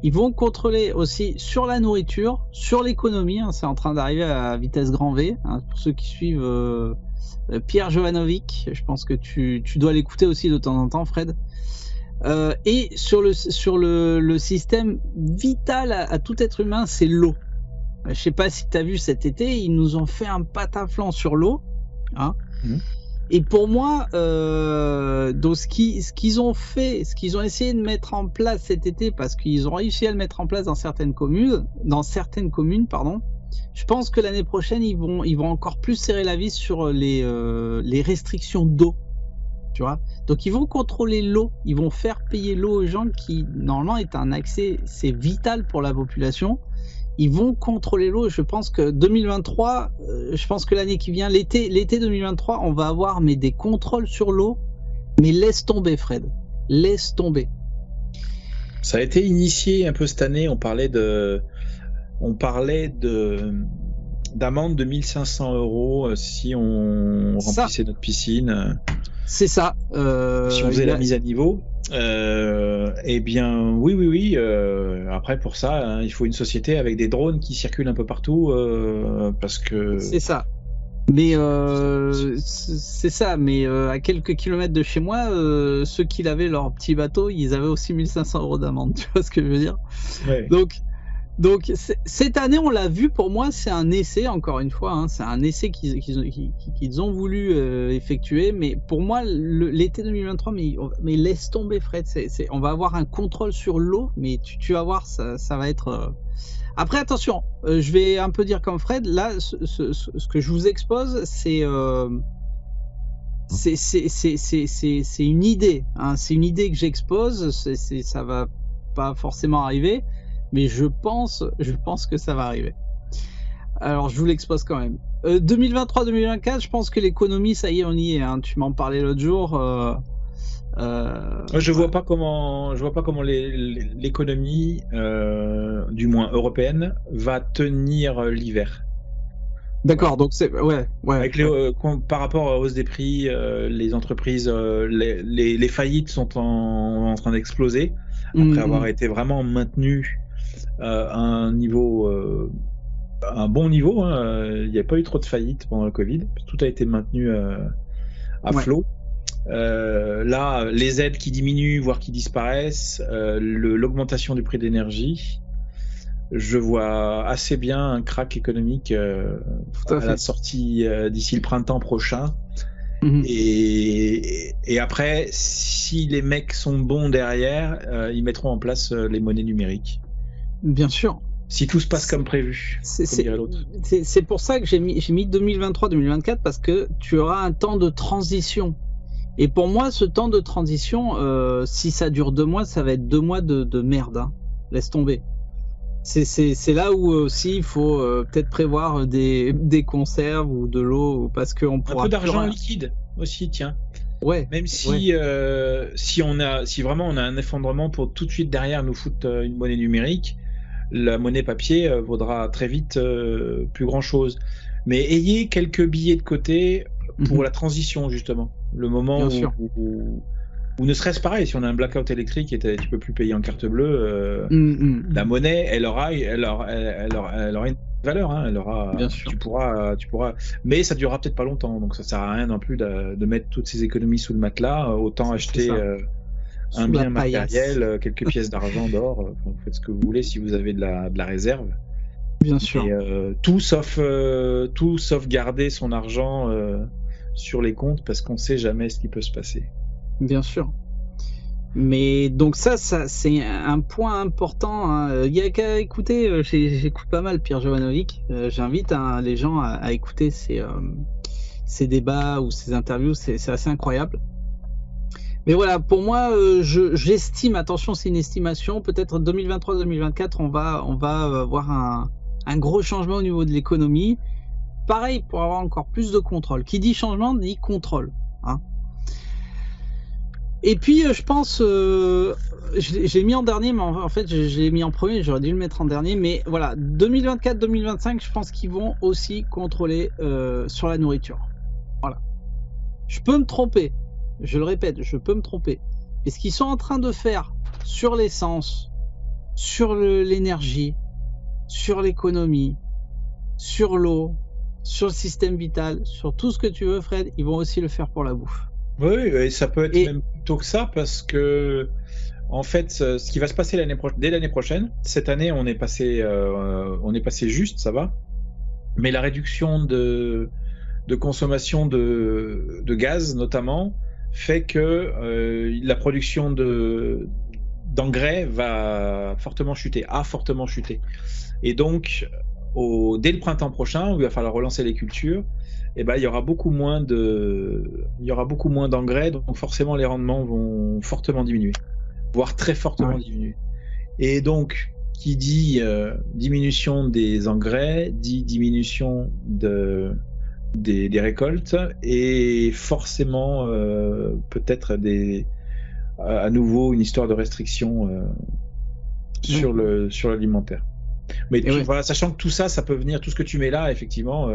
Ils vont contrôler aussi sur la nourriture, sur l'économie, hein, c'est en train d'arriver à vitesse grand V, hein, pour ceux qui suivent Pierre Jovanovic, je pense que tu dois l'écouter aussi de temps en temps, Fred. Et sur le système vital à tout être humain, c'est l'eau. Je sais pas si tu as vu cet été, ils nous ont fait un pataflan sur l'eau. Hein. Et pour moi, donc ce qu'ils ont fait, ce qu'ils ont essayé de mettre en place cet été, parce qu'ils ont réussi à le mettre en place dans certaines communes, pardon. Je pense que l'année prochaine, ils vont encore plus serrer la vis sur les restrictions d'eau. Tu vois, donc ils vont contrôler l'eau, ils vont faire payer l'eau aux gens qui normalement est un accès, c'est vital pour la population. Ils vont contrôler l'eau. Je pense que 2023, je pense que l'année qui vient, l'été 2023, on va avoir mais des contrôles sur l'eau. Mais laisse tomber, Fred, laisse tomber. Ça a été initié un peu cette année. On parlait d'amende de 1500 € si on remplissait notre piscine. C'est ça. Si on faisait la mise à niveau. Eh bien, oui. Après, pour ça, hein, il faut une société avec des drones qui circulent un peu partout, parce que. C'est ça. Mais c'est ça. Mais à quelques kilomètres de chez moi, ceux qui avaient leur petit bateau, ils avaient aussi 1500 € d'amende. Tu vois ce que je veux dire? Ouais. Donc cette année, on l'a vu, pour moi, c'est un essai, encore une fois, hein, c'est un essai qu'ils ont voulu effectuer, mais pour moi, l'été 2023, mais laisse tomber, Fred, on va avoir un contrôle sur l'eau, mais tu vas voir, ça va être... Après, attention, je vais un peu dire comme Fred, là, ce que je vous expose, c'est une idée, hein, c'est une idée que j'expose, ça va pas forcément arriver, mais je pense que ça va arriver. Alors, je vous l'expose quand même. 2023-2024, je pense que l'économie, ça y est, on y est. Hein. Tu m'en parlais l'autre jour. Je vois pas comment l'économie, du moins européenne, va tenir l'hiver. D'accord, donc c'est ouais. Avec par rapport à la hausse des prix, les entreprises, les faillites sont en train d'exploser après avoir été vraiment maintenues à un niveau, un bon niveau. Hein. Il n'y a pas eu trop de faillites pendant le Covid. Tout a été maintenu à flot. Là, les aides qui diminuent, voire qui disparaissent, l'augmentation du prix de l'énergie, je vois assez bien un crack économique à la sortie d'ici le printemps prochain. Et après, si les mecs sont bons derrière, ils mettront en place les monnaies numériques. Bien sûr. Si tout se passe comme prévu, comme dirait l'autre. C'est pour ça que j'ai mis 2023-2024, parce que tu auras un temps de transition. Et pour moi, ce temps de transition, si ça dure 2 mois, ça va être 2 mois de merde. Hein. Laisse tomber. C'est là où aussi il faut peut-être prévoir des conserves ou de l'eau, parce qu'on pourra. Un peu d'argent liquide aussi, tiens. Ouais. Même si si vraiment on a un effondrement pour tout de suite derrière nous foutre une monnaie numérique, la monnaie papier vaudra très vite plus grand chose. Mais ayez quelques billets de côté pour la transition, justement. Le moment où ne serait-ce pareil, si on a un blackout électrique et tu peux plus payer en carte bleue, la monnaie, elle aura une valeur, hein, elle aura. Bien sûr. Tu pourras, mais ça durera peut-être pas longtemps, donc ça sert à rien non plus de mettre toutes ces économies sous le matelas. Autant acheter un bien matériel, quelques pièces d'argent, d'or. Vous faites ce que vous voulez si vous avez de la réserve. Bien sûr. Et, tout sauf garder son argent sur les comptes, parce qu'on sait jamais ce qui peut se passer. Bien sûr. Mais donc ça c'est un point important. Hein. Il y a qu'à écouter. J'écoute pas mal Pierre Jovanovic. J'invite les gens à écouter ces débats ou ces interviews. C'est assez incroyable. Mais voilà, pour moi, j'estime. Attention, c'est une estimation. Peut-être 2023-2024, on va avoir un gros changement au niveau de l'économie. Pareil, pour avoir encore plus de contrôle. Qui dit changement dit contrôle. Hein. Et puis je pense, j'ai mis en dernier, mais en fait je l'ai mis en premier, j'aurais dû le mettre en dernier, mais voilà, 2024-2025, je pense qu'ils vont aussi contrôler sur la nourriture. Voilà. Je peux me tromper, je le répète, je peux me tromper. Mais ce qu'ils sont en train de faire sur l'essence, sur l'énergie, sur l'économie, sur l'eau, sur le système vital, sur tout ce que tu veux, Fred, ils vont aussi le faire pour la bouffe. Oui, et ça peut être même plutôt que ça, parce que en fait, ce qui va se passer dès l'année prochaine, cette année on est passé juste, ça va, mais la réduction de consommation de gaz notamment fait que la production d'engrais va fortement chuter, et donc dès le printemps prochain, où il va falloir relancer les cultures, il y aura beaucoup moins d'engrais, donc forcément les rendements vont fortement diminuer, voire très fortement diminuer. Et donc, qui dit diminution des engrais, dit diminution des récoltes, et forcément peut-être à nouveau une histoire de restriction sur l'alimentaire. Mais voilà, sachant que tout ça peut venir, tout ce que tu mets là, effectivement,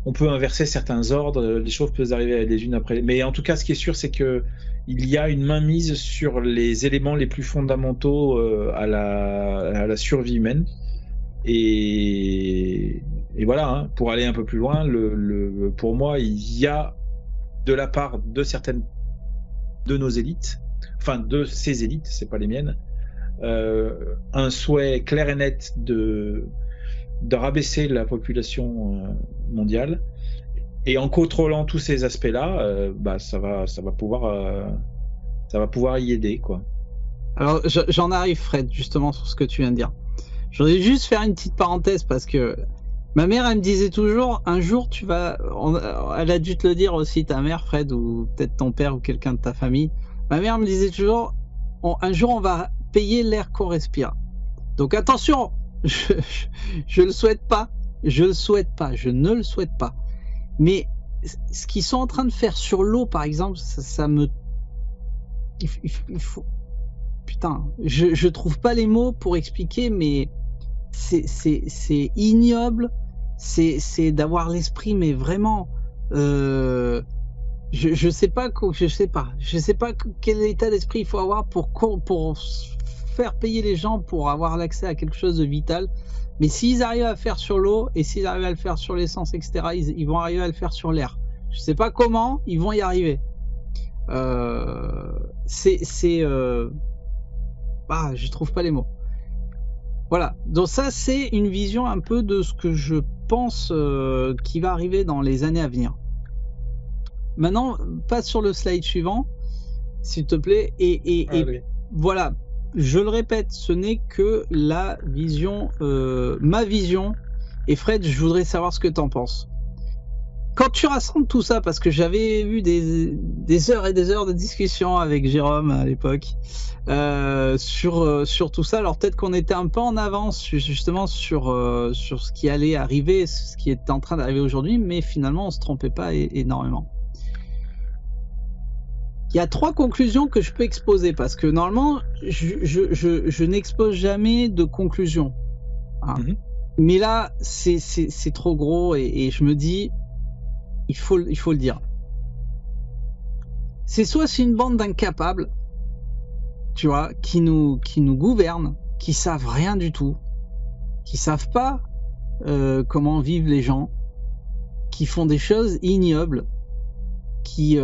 on peut inverser certains ordres, les choses peuvent arriver les unes après. Mais en tout cas, ce qui est sûr, c'est que il y a une mainmise sur les éléments les plus fondamentaux à la survie humaine. Et voilà, hein, pour aller un peu plus loin, pour moi, il y a de la part de nos élites, enfin de ces élites, c'est pas les miennes, un souhait clair et net de rabaisser la population mondiale, et en contrôlant tous ces aspects-là, ça va pouvoir y aider, quoi. Alors j'en arrive, Fred, justement sur ce que tu viens de dire. Je voudrais juste faire une petite parenthèse, parce que ma mère, elle me disait toujours, un jour elle a dû te le dire aussi, ta mère, Fred, ou peut-être ton père ou quelqu'un de ta famille. Ma mère me disait toujours, un jour on va payer l'air qu'on respire. Donc attention, je le souhaite pas, je ne le souhaite pas. Mais ce qu'ils sont en train de faire sur l'eau, par exemple, ça me... Il faut... Putain, je trouve pas les mots pour expliquer, mais c'est ignoble, c'est d'avoir l'esprit, mais vraiment... Je sais pas quel état d'esprit il faut avoir pour faire payer les gens pour avoir l'accès à quelque chose de vital. Mais s'ils arrivent à le faire sur l'eau, et s'ils arrivent à le faire sur l'essence, etc., ils vont arriver à le faire sur l'air. Je sais pas comment ils vont y arriver. Je trouve pas les mots. Voilà. Donc ça, c'est une vision un peu de ce que je pense qui va arriver dans les années à venir. Maintenant, passe sur le slide suivant, s'il te plaît. Et voilà. Je le répète, ce n'est que la vision, ma vision. Et Fred, je voudrais savoir ce que tu en penses. Quand tu rassembles tout ça, parce que j'avais eu des heures et des heures de discussion avec Jérôme à l'époque sur tout ça, alors peut-être qu'on était un peu en avance justement sur ce qui allait arriver, ce qui est en train d'arriver aujourd'hui, mais finalement on se trompait pas énormément. Il y a 3 conclusions que je peux exposer, parce que normalement je n'expose jamais de conclusions. Hein. Mais là c'est trop gros et je me dis il faut le dire. C'est soit c'est une bande d'incapables, tu vois, qui nous gouvernent, qui savent rien du tout, qui savent pas comment vivent les gens, qui font des choses ignobles, qui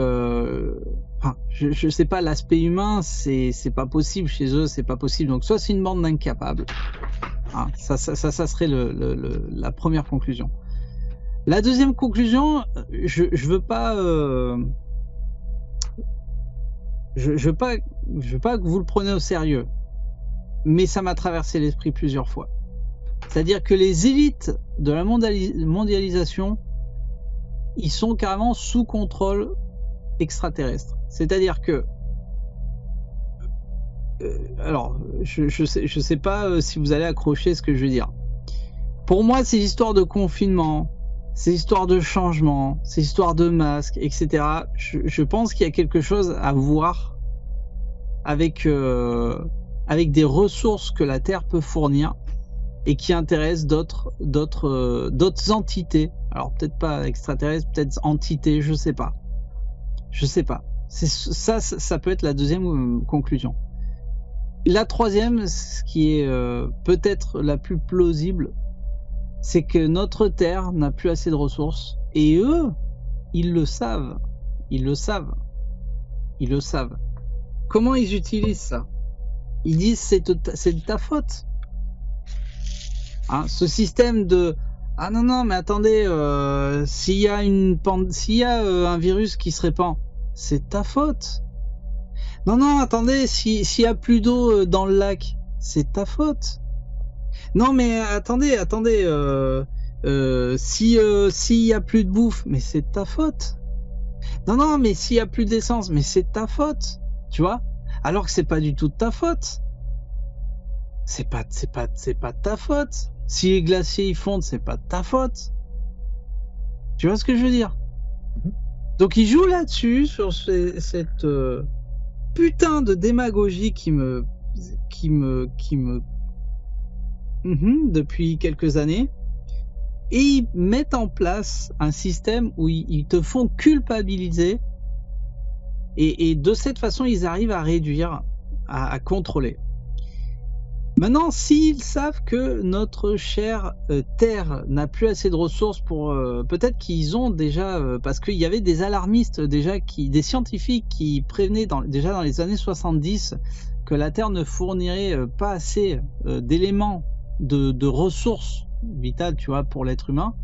je sais pas, l'aspect humain c'est pas possible chez eux, c'est pas possible. Donc soit c'est une bande d'incapables. Ah, ça serait la première conclusion. La deuxième conclusion, je veux pas que vous le preniez au sérieux, mais ça m'a traversé l'esprit plusieurs fois. C'est-à-dire que les élites de la mondialisation, ils sont carrément sous contrôle extraterrestre. C'est-à-dire que alors, je sais pas si vous allez accrocher ce que je veux dire. Pour moi, ces histoires de confinement, ces histoires de changement, ces histoires de masques, etc. Je pense qu'il y a quelque chose à voir avec des ressources que la Terre peut fournir et qui intéressent d'autres entités. Alors peut-être pas extraterrestres, peut-être entités, je sais pas. Ça peut être la deuxième conclusion. La troisième, ce qui est peut-être la plus plausible, c'est que notre Terre n'a plus assez de ressources. Et eux, ils le savent. Comment ils utilisent ça? Ils disent c'est de ta faute. Hein, ce système de ah non mais attendez, s'il y a un virus qui se répand, c'est ta faute. Non attendez, s'il y a plus d'eau dans le lac, c'est ta faute. Non mais attendez, s'il y a plus de bouffe, mais c'est ta faute. Non mais s'il y a plus d'essence, mais c'est ta faute. Tu vois? Alors que c'est pas du tout de ta faute. C'est pas de ta faute. Si les glaciers ils fondent, c'est pas de ta faute. Tu vois ce que je veux dire? Donc ils jouent là-dessus sur cette putain de démagogie qui me depuis quelques années, et ils mettent en place un système où ils te font culpabiliser, et de cette façon ils arrivent à réduire, à contrôler. Maintenant, s'ils savent que notre chère Terre n'a plus assez de ressources pour... peut-être qu'ils ont déjà... parce qu'il y avait des alarmistes déjà, des scientifiques qui prévenaient déjà dans les années 70 que la Terre ne fournirait pas assez d'éléments de ressources vitales, tu vois, pour l'être humain.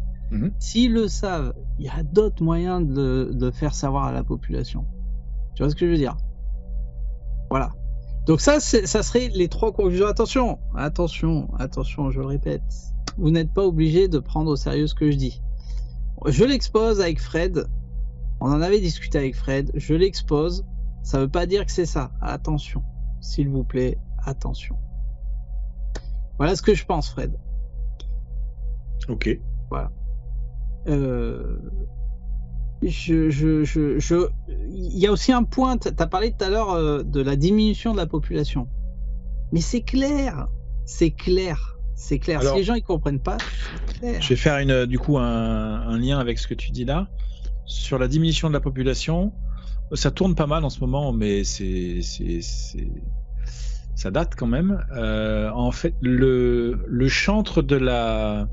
S'ils le savent, il y a d'autres moyens de faire savoir à la population. Tu vois ce que je veux dire? Voilà. Donc ça serait les 3 conclusions. Attention, je le répète. Vous n'êtes pas obligé de prendre au sérieux ce que je dis. Je l'expose avec Fred. On en avait discuté avec Fred. Je l'expose. Ça veut pas dire que c'est ça. Attention. S'il vous plaît, attention. Voilà ce que je pense, Fred. Ok. Voilà. Il y a aussi un point, tu as parlé tout à l'heure de la diminution de la population. Mais c'est clair. Alors, si les gens ils comprennent pas, c'est clair. Je vais faire un lien avec ce que tu dis là. Sur la diminution de la population, ça tourne pas mal en ce moment, mais ça date quand même. En fait, le chantre de la...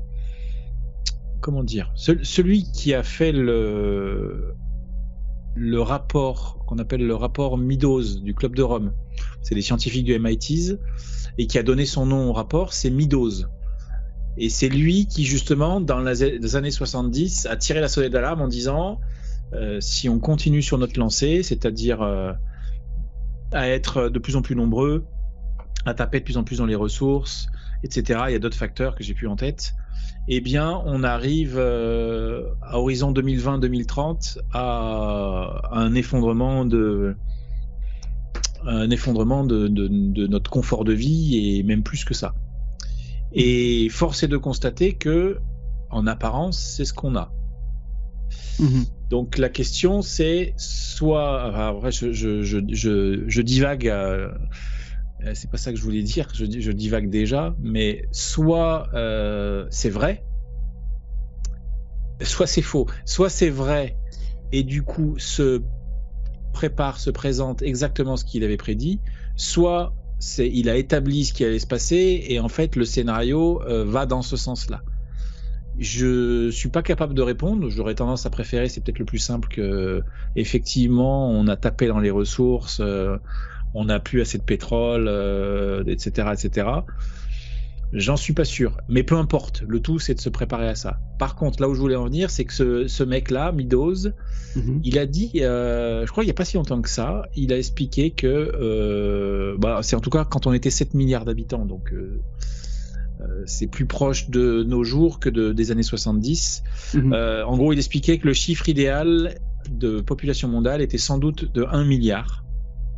Comment dire, celui qui a fait le rapport qu'on appelle le rapport Meadows du Club de Rome. C'est des scientifiques du MIT et qui a donné son nom au rapport, c'est Meadows. Et c'est lui qui, justement, dans les années 70, a tiré la sonnette d'alarme en disant si on continue sur notre lancée, c'est-à-dire à être de plus en plus nombreux, à taper de plus en plus dans les ressources, etc. Il y a d'autres facteurs que j'ai plus en tête. Eh bien, on arrive à horizon 2020-2030 à un effondrement de notre confort de vie et même plus que ça. Et force est de constater que, en apparence, c'est ce qu'on a. Donc la question c'est soit, après je divague, c'est pas ça que je voulais dire, je divague déjà, mais soit c'est vrai, soit c'est faux, soit c'est vrai et du coup se présente exactement ce qu'il avait prédit, soit il a établi ce qui allait se passer et en fait le scénario va dans ce sens-là. Je suis pas capable de répondre. J'aurais tendance à préférer, c'est peut-être le plus simple, que effectivement on a tapé dans les ressources, on n'a plus assez de pétrole, etc., etc. J'en suis pas sûr, mais peu importe. Le tout, c'est de se préparer à ça. Par contre, là où je voulais en venir, c'est que ce mec-là, Meadows, il a dit, je crois qu'il y a pas si longtemps que ça, il a expliqué que, c'est en tout cas quand on était 7 milliards d'habitants, donc. C'est plus proche de nos jours que des années 70. En gros, il expliquait que le chiffre idéal de population mondiale était sans doute de 1 milliard.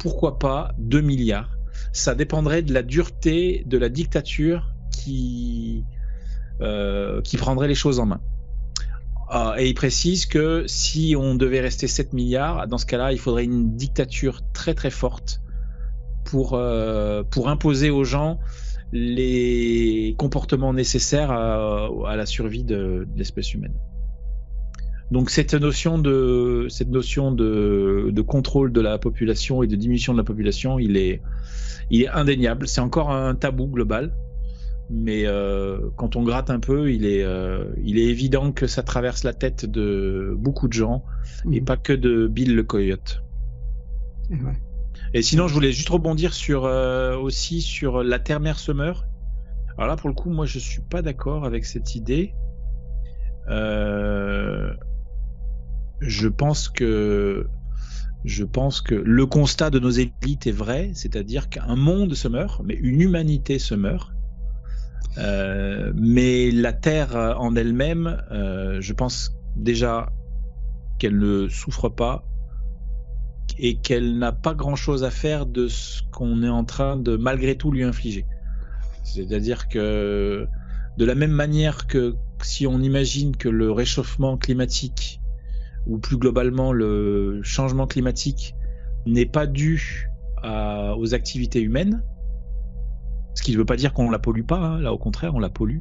Pourquoi pas 2 milliards? Ça dépendrait de la dureté de la dictature qui prendrait les choses en main. Et il précise que si on devait rester 7 milliards, dans ce cas-là, il faudrait une dictature très très forte pour imposer aux gens les comportements nécessaires à la survie de l'espèce humaine. Donc cette notion de contrôle de la population et de diminution de la population, il est indéniable. C'est encore un tabou global, mais quand on gratte un peu, il est évident que ça traverse la tête de beaucoup de gens et pas que de Bill le coyote. Ouais. Et sinon, je voulais juste rebondir aussi sur la terre-mère semeur. Alors là, pour le coup, moi, je suis pas d'accord avec cette idée. Je pense que le constat de nos élites est vrai, c'est-à-dire qu'un monde se meurt, mais une humanité se meurt. Mais la Terre en elle-même, je pense déjà qu'elle ne souffre pas et qu'elle n'a pas grand-chose à faire de ce qu'on est en train de malgré tout lui infliger. C'est-à-dire que de la même manière que si on imagine que le réchauffement climatique ou plus globalement le changement climatique n'est pas dû aux activités humaines, ce qui ne veut pas dire qu'on la pollue pas, hein, là au contraire on la pollue,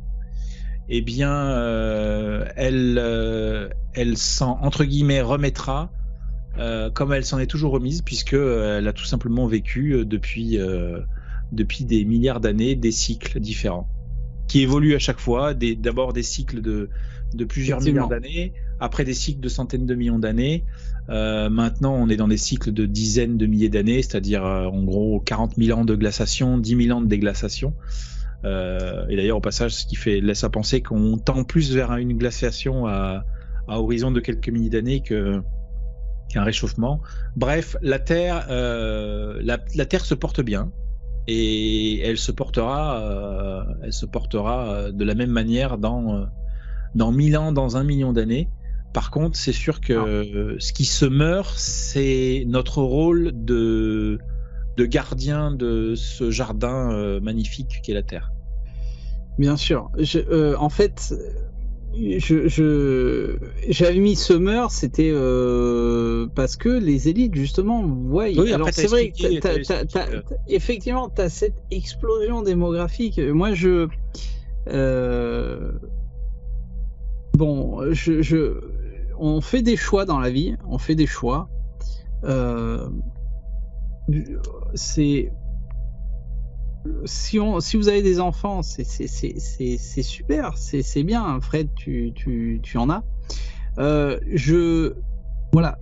eh bien elle s'en entre guillemets remettra comme elle s'en est toujours remise, puisque elle a tout simplement vécu depuis des milliards d'années des cycles différents qui évoluent à chaque fois, d'abord des cycles de plusieurs milliards d'années, après des cycles de centaines de millions d'années, maintenant on est dans des cycles de dizaines de milliers d'années, c'est-à-dire en gros 40 000 ans de glaciation, 10 000 ans de déglaciation, et d'ailleurs au passage ce qui laisse à penser qu'on tend plus vers une glaciation à horizon de quelques milliers d'années qu'un réchauffement. Bref, la Terre se porte bien et elle se portera de la même manière dans 1000 ans, dans 1 million d'années. Par contre, c'est sûr que ce qui se meurt, c'est notre rôle de gardien de ce jardin magnifique qu'est la Terre. Bien sûr. En fait, j'avais mis Summer, c'était parce que les élites justement voient. Oui, alors c'est vrai que effectivement t'as cette explosion démographique. Moi on fait des choix dans la vie, on fait des choix. Si vous avez des enfants, c'est super, c'est bien. Fred, tu en as. Voilà.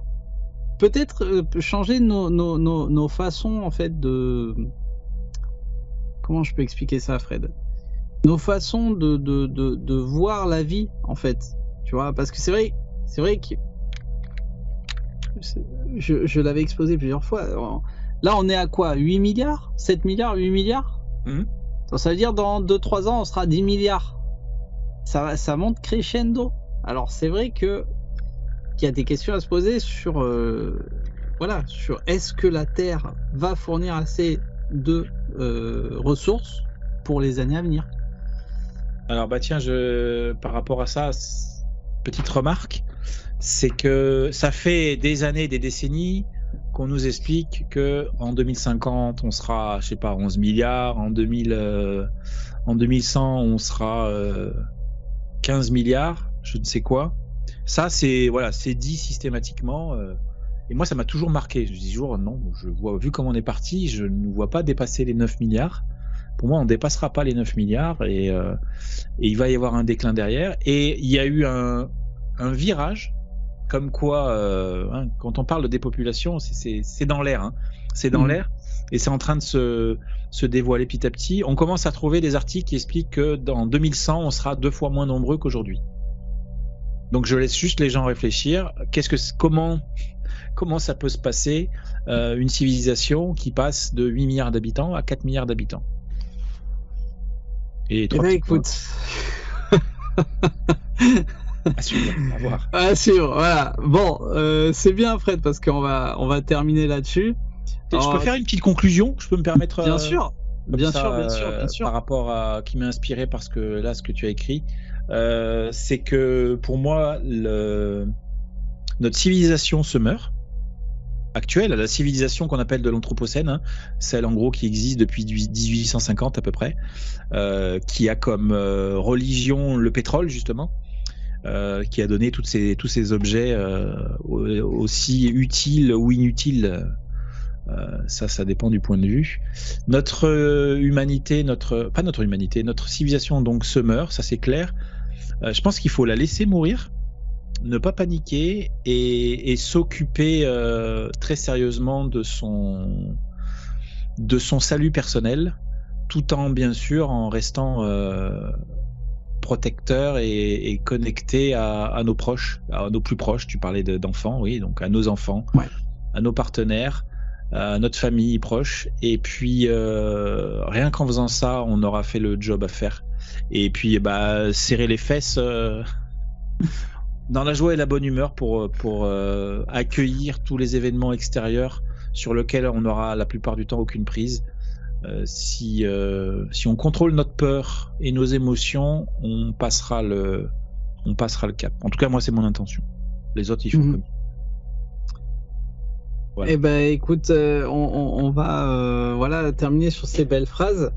peut-être changer nos façons en fait de... Comment je peux expliquer ça, Fred? Nos façons de voir la vie, en fait. Tu vois, parce que c'est vrai que je l'avais exposé plusieurs fois. Là, on est à quoi? 8 milliards? 7 milliards? 8 milliards? Ça veut dire dans 2-3 ans, on sera 10 milliards. Ça monte crescendo. Alors, c'est vrai qu'il y a des questions à se poser sur, sur est-ce que la Terre va fournir assez de ressources pour les années à venir. Alors tiens, par rapport à ça, petite remarque, c'est que ça fait des années, des décennies qu'on nous explique que en 2050 on sera, je sais pas, 11 milliards, en 2100 on sera 15 milliards, je ne sais quoi. Ça c'est dit systématiquement. Et moi ça m'a toujours marqué. Je dis toujours non, vu comment on est parti, je ne vois pas dépasser les 9 milliards. Pour moi, on ne dépassera pas les 9 milliards et il va y avoir un déclin derrière. Et il y a eu un virage, comme quoi, quand on parle de dépopulation, c'est dans l'air. C'est dans l'air et c'est en train de se dévoiler petit à petit. On commence à trouver des articles qui expliquent que dans 2100, on sera 2 fois moins nombreux qu'aujourd'hui. Donc je laisse juste les gens réfléchir. Comment ça peut se passer, une civilisation qui passe de 8 milliards d'habitants à 4 milliards d'habitants? Et écoute. À suivre, à voir. À suivre, voilà. Bon, c'est bien, Fred, parce qu'on va terminer là-dessus. Je peux faire une petite conclusion? Je peux me permettre? Bien sûr. Bien sûr. Par rapport à qui m'a inspiré, parce que là, ce que tu as écrit, c'est que pour moi, notre civilisation se meurt. Actuelle, la civilisation qu'on appelle de l'Anthropocène, celle en gros qui existe depuis 1850 à peu près, qui a comme religion le pétrole justement, qui a donné tous ces objets aussi utiles ou inutiles. Ça dépend du point de vue. Notre civilisation donc se meurt, ça c'est clair. Je pense qu'il faut la laisser mourir, ne pas paniquer et s'occuper très sérieusement de son salut personnel, tout en bien sûr en restant protecteur et connecté à nos proches, à nos plus proches. Tu parlais d'enfants, oui, donc à nos enfants, à nos partenaires, à notre famille proche. Et puis rien qu'en faisant ça, on aura fait le job à faire. Et puis serrer les fesses. Dans la joie et la bonne humeur pour accueillir tous les événements extérieurs sur lesquels on aura la plupart du temps aucune prise. Si on contrôle notre peur et nos émotions, on passera le cap. En tout cas, moi, c'est mon intention. Les autres, ils font comme. Voilà. Eh ben, écoute, on va terminer sur ces belles phrases.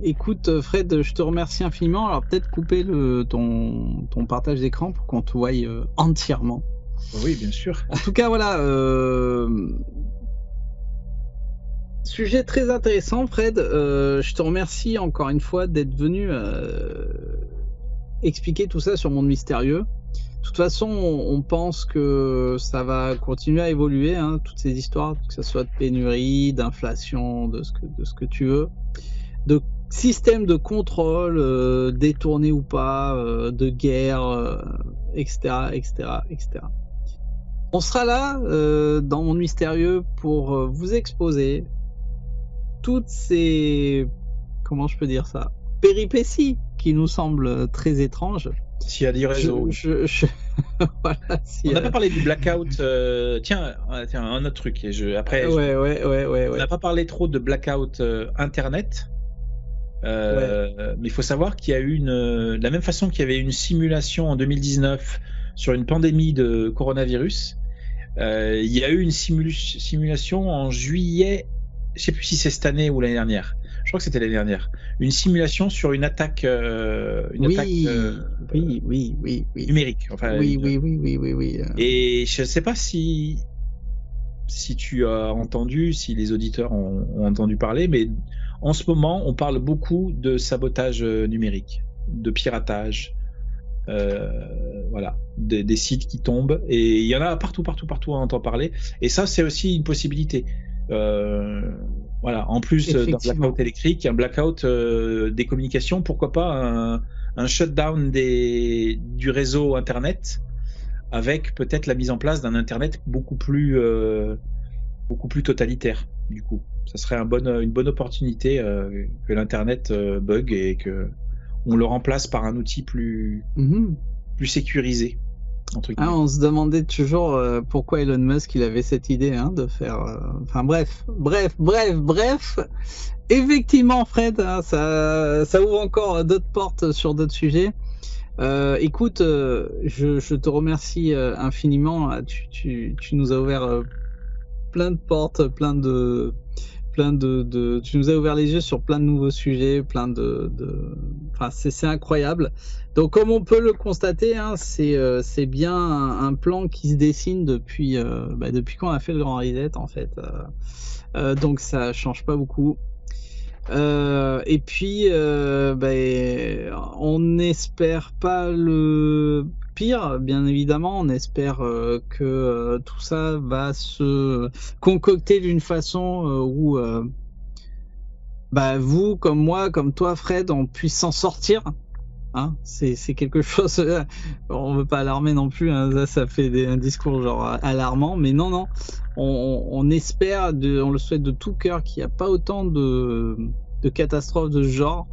Écoute, Fred, je te remercie infiniment. Alors peut-être couper ton partage d'écran pour qu'on te voie entièrement. Oui, bien sûr. En tout cas, voilà. Sujet très intéressant, Fred. Je te remercie encore une fois d'être venu expliquer tout ça sur Monde Mystérieux. De toute façon, on pense que ça va continuer à évoluer, toutes ces histoires, que ce soit de pénurie, d'inflation, de ce que tu veux, de système de contrôle, détourné ou pas, de guerre, etc. On sera là, dans Monde Mystérieux, pour vous exposer toutes ces, comment je peux dire ça, péripéties qui nous semblent très étranges. S'il y a des réseaux. Voilà, on n'a pas parlé du blackout. Tiens, un autre truc. On n'a pas parlé trop de blackout Internet. Mais il faut savoir qu'il y a eu de la même façon qu'il y avait une simulation en 2019 sur une pandémie de coronavirus. Il y a eu une simulation en juillet. Je ne sais plus si c'est cette année ou l'année dernière. Je crois que c'était l'année dernière. Une simulation sur une attaque, numérique. Enfin, oui. Et je ne sais pas si tu as entendu, si les auditeurs ont entendu parler, mais en ce moment, on parle beaucoup de sabotage numérique, de piratage. voilà, des sites qui tombent, et il y en a partout, on entend parler, et ça c'est aussi une possibilité. Voilà, en plus d'un blackout électrique, un blackout des communications, pourquoi pas un shutdown du réseau internet, avec peut-être la mise en place d'un internet beaucoup plus totalitaire. Du coup, ça serait une bonne opportunité que l'internet bug et que on le remplace par un outil plus sécurisé. On se demandait toujours pourquoi Elon Musk il avait cette idée de faire. Enfin bref. Effectivement, Fred, ça ouvre encore d'autres portes sur d'autres sujets. Écoute, je te remercie infiniment. Tu nous as ouvert plein de portes, tu nous as ouvert les yeux sur plein de nouveaux sujets, enfin c'est incroyable. Donc comme on peut le constater, c'est bien un plan qui se dessine depuis qu'on a fait le Grand Reset en fait. Donc ça change pas beaucoup. Et puis on n'espère pas le pire, bien évidemment. On espère que tout ça va se concocter d'une façon où vous, comme moi, comme toi, Fred, on puisse s'en sortir. C'est quelque chose. On veut pas alarmer non plus. Ça fait un discours genre alarmant, mais non. On espère, on le souhaite de tout cœur, qu'il n'y a pas autant de catastrophes de ce genre.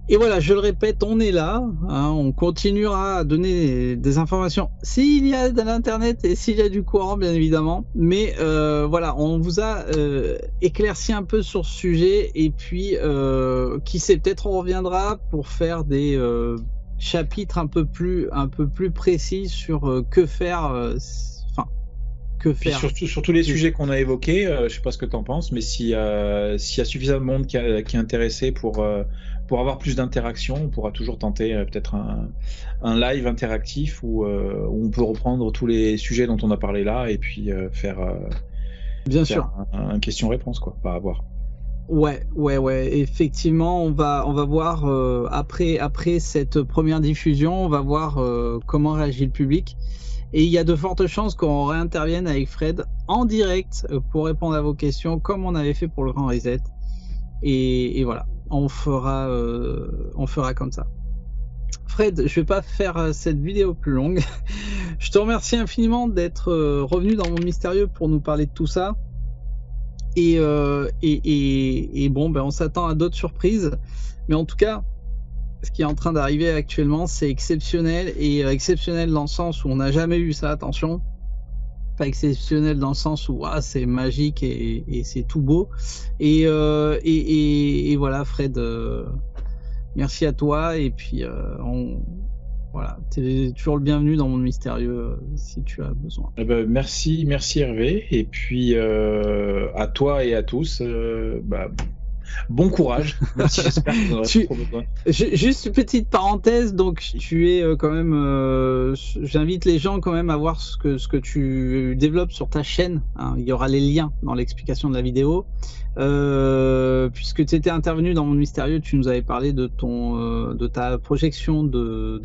Et voilà, je le répète, on est là, on continuera à donner des informations s'il y a de l'internet et s'il y a du courant, bien évidemment. Mais voilà, on vous a éclairci un peu sur ce sujet, et puis qui sait, peut-être on reviendra pour faire des chapitres un peu plus précis sur que faire. Sur tous les sujets qu'on a évoqués, je sais pas ce que tu en penses, mais s'il y a suffisamment de monde qui est intéressé pour avoir plus d'interaction, on pourra toujours tenter peut-être un live interactif où on peut reprendre tous les sujets dont on a parlé là, et puis faire un question-réponse, quoi, pas à voir. Ouais. Effectivement, on va voir après cette première diffusion, on va voir comment réagit le public. Et il y a de fortes chances qu'on réintervienne avec Fred en direct pour répondre à vos questions, comme on avait fait pour le Grand Reset. Et voilà, on fera comme ça. Fred, je vais pas faire cette vidéo plus longue. Je te remercie infiniment d'être revenu dans Monde Mystérieux pour nous parler de tout ça. Et bon, on s'attend à d'autres surprises. Mais en tout cas, ce qui est en train d'arriver actuellement, c'est exceptionnel, et exceptionnel dans le sens où on n'a jamais eu ça, attention. Pas exceptionnel dans le sens où c'est magique et c'est tout beau. Et voilà, Fred, merci à toi, et puis voilà, t'es toujours le bienvenu dans Monde Mystérieux si tu as besoin. Merci Hervé, et puis à toi et à tous, bon courage, même si j'espère que vous en aurez trop besoin. Juste une petite parenthèse, donc tu es quand même, j'invite les gens quand même à voir ce que tu développes sur ta chaîne. Il y aura les liens dans l'explication de la vidéo. Puisque tu étais intervenu dans Monde Mystérieux, tu nous avais parlé de ta projection de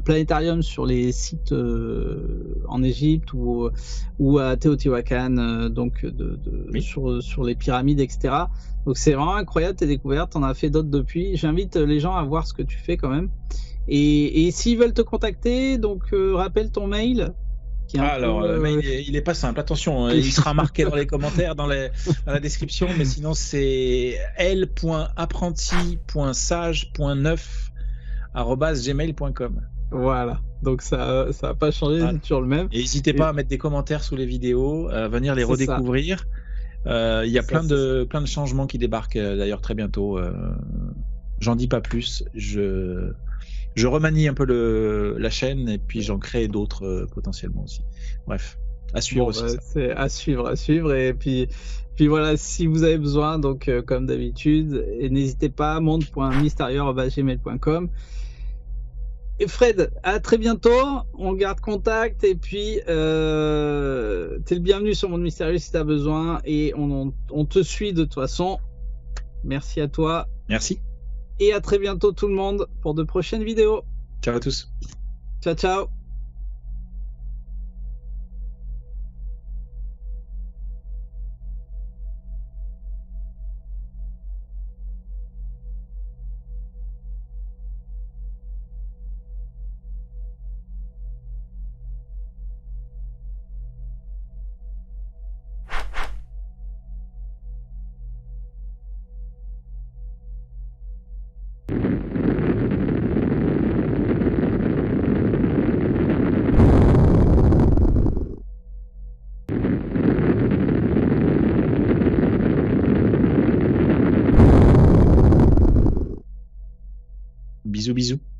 planétarium sur les sites en Égypte ou à Teotihuacan, donc sur les pyramides, etc. Donc c'est vraiment incroyable tes découvertes, on a fait d'autres depuis. J'invite les gens à voir ce que tu fais quand même. Et s'ils veulent te contacter, donc rappelle ton mail. Le mail il est pas simple, attention, il sera marqué dans les commentaires, dans la description, mais sinon c'est l.apprenti.sage.9@gmail.com. Voilà, donc ça va pas changer, c'est toujours le même. Et n'hésitez pas à mettre des commentaires sous les vidéos, à venir les redécouvrir. Il y a plein de changements qui débarquent d'ailleurs très bientôt. J'en dis pas plus. Je remanie un peu la chaîne, et puis j'en crée d'autres potentiellement aussi. Bref, à suivre aussi. C'est à suivre. Et puis voilà, si vous avez besoin, donc comme d'habitude, n'hésitez pas, monde.mystérieux@gmail.com. Et Fred, à très bientôt, on garde contact, et puis t'es le bienvenu sur Monde Mystérieux si t'as besoin, et on te suit de toute façon. Merci à toi. Merci. Et à très bientôt tout le monde pour de prochaines vidéos. Ciao à tous. Ciao, ciao. Bisous, bisous.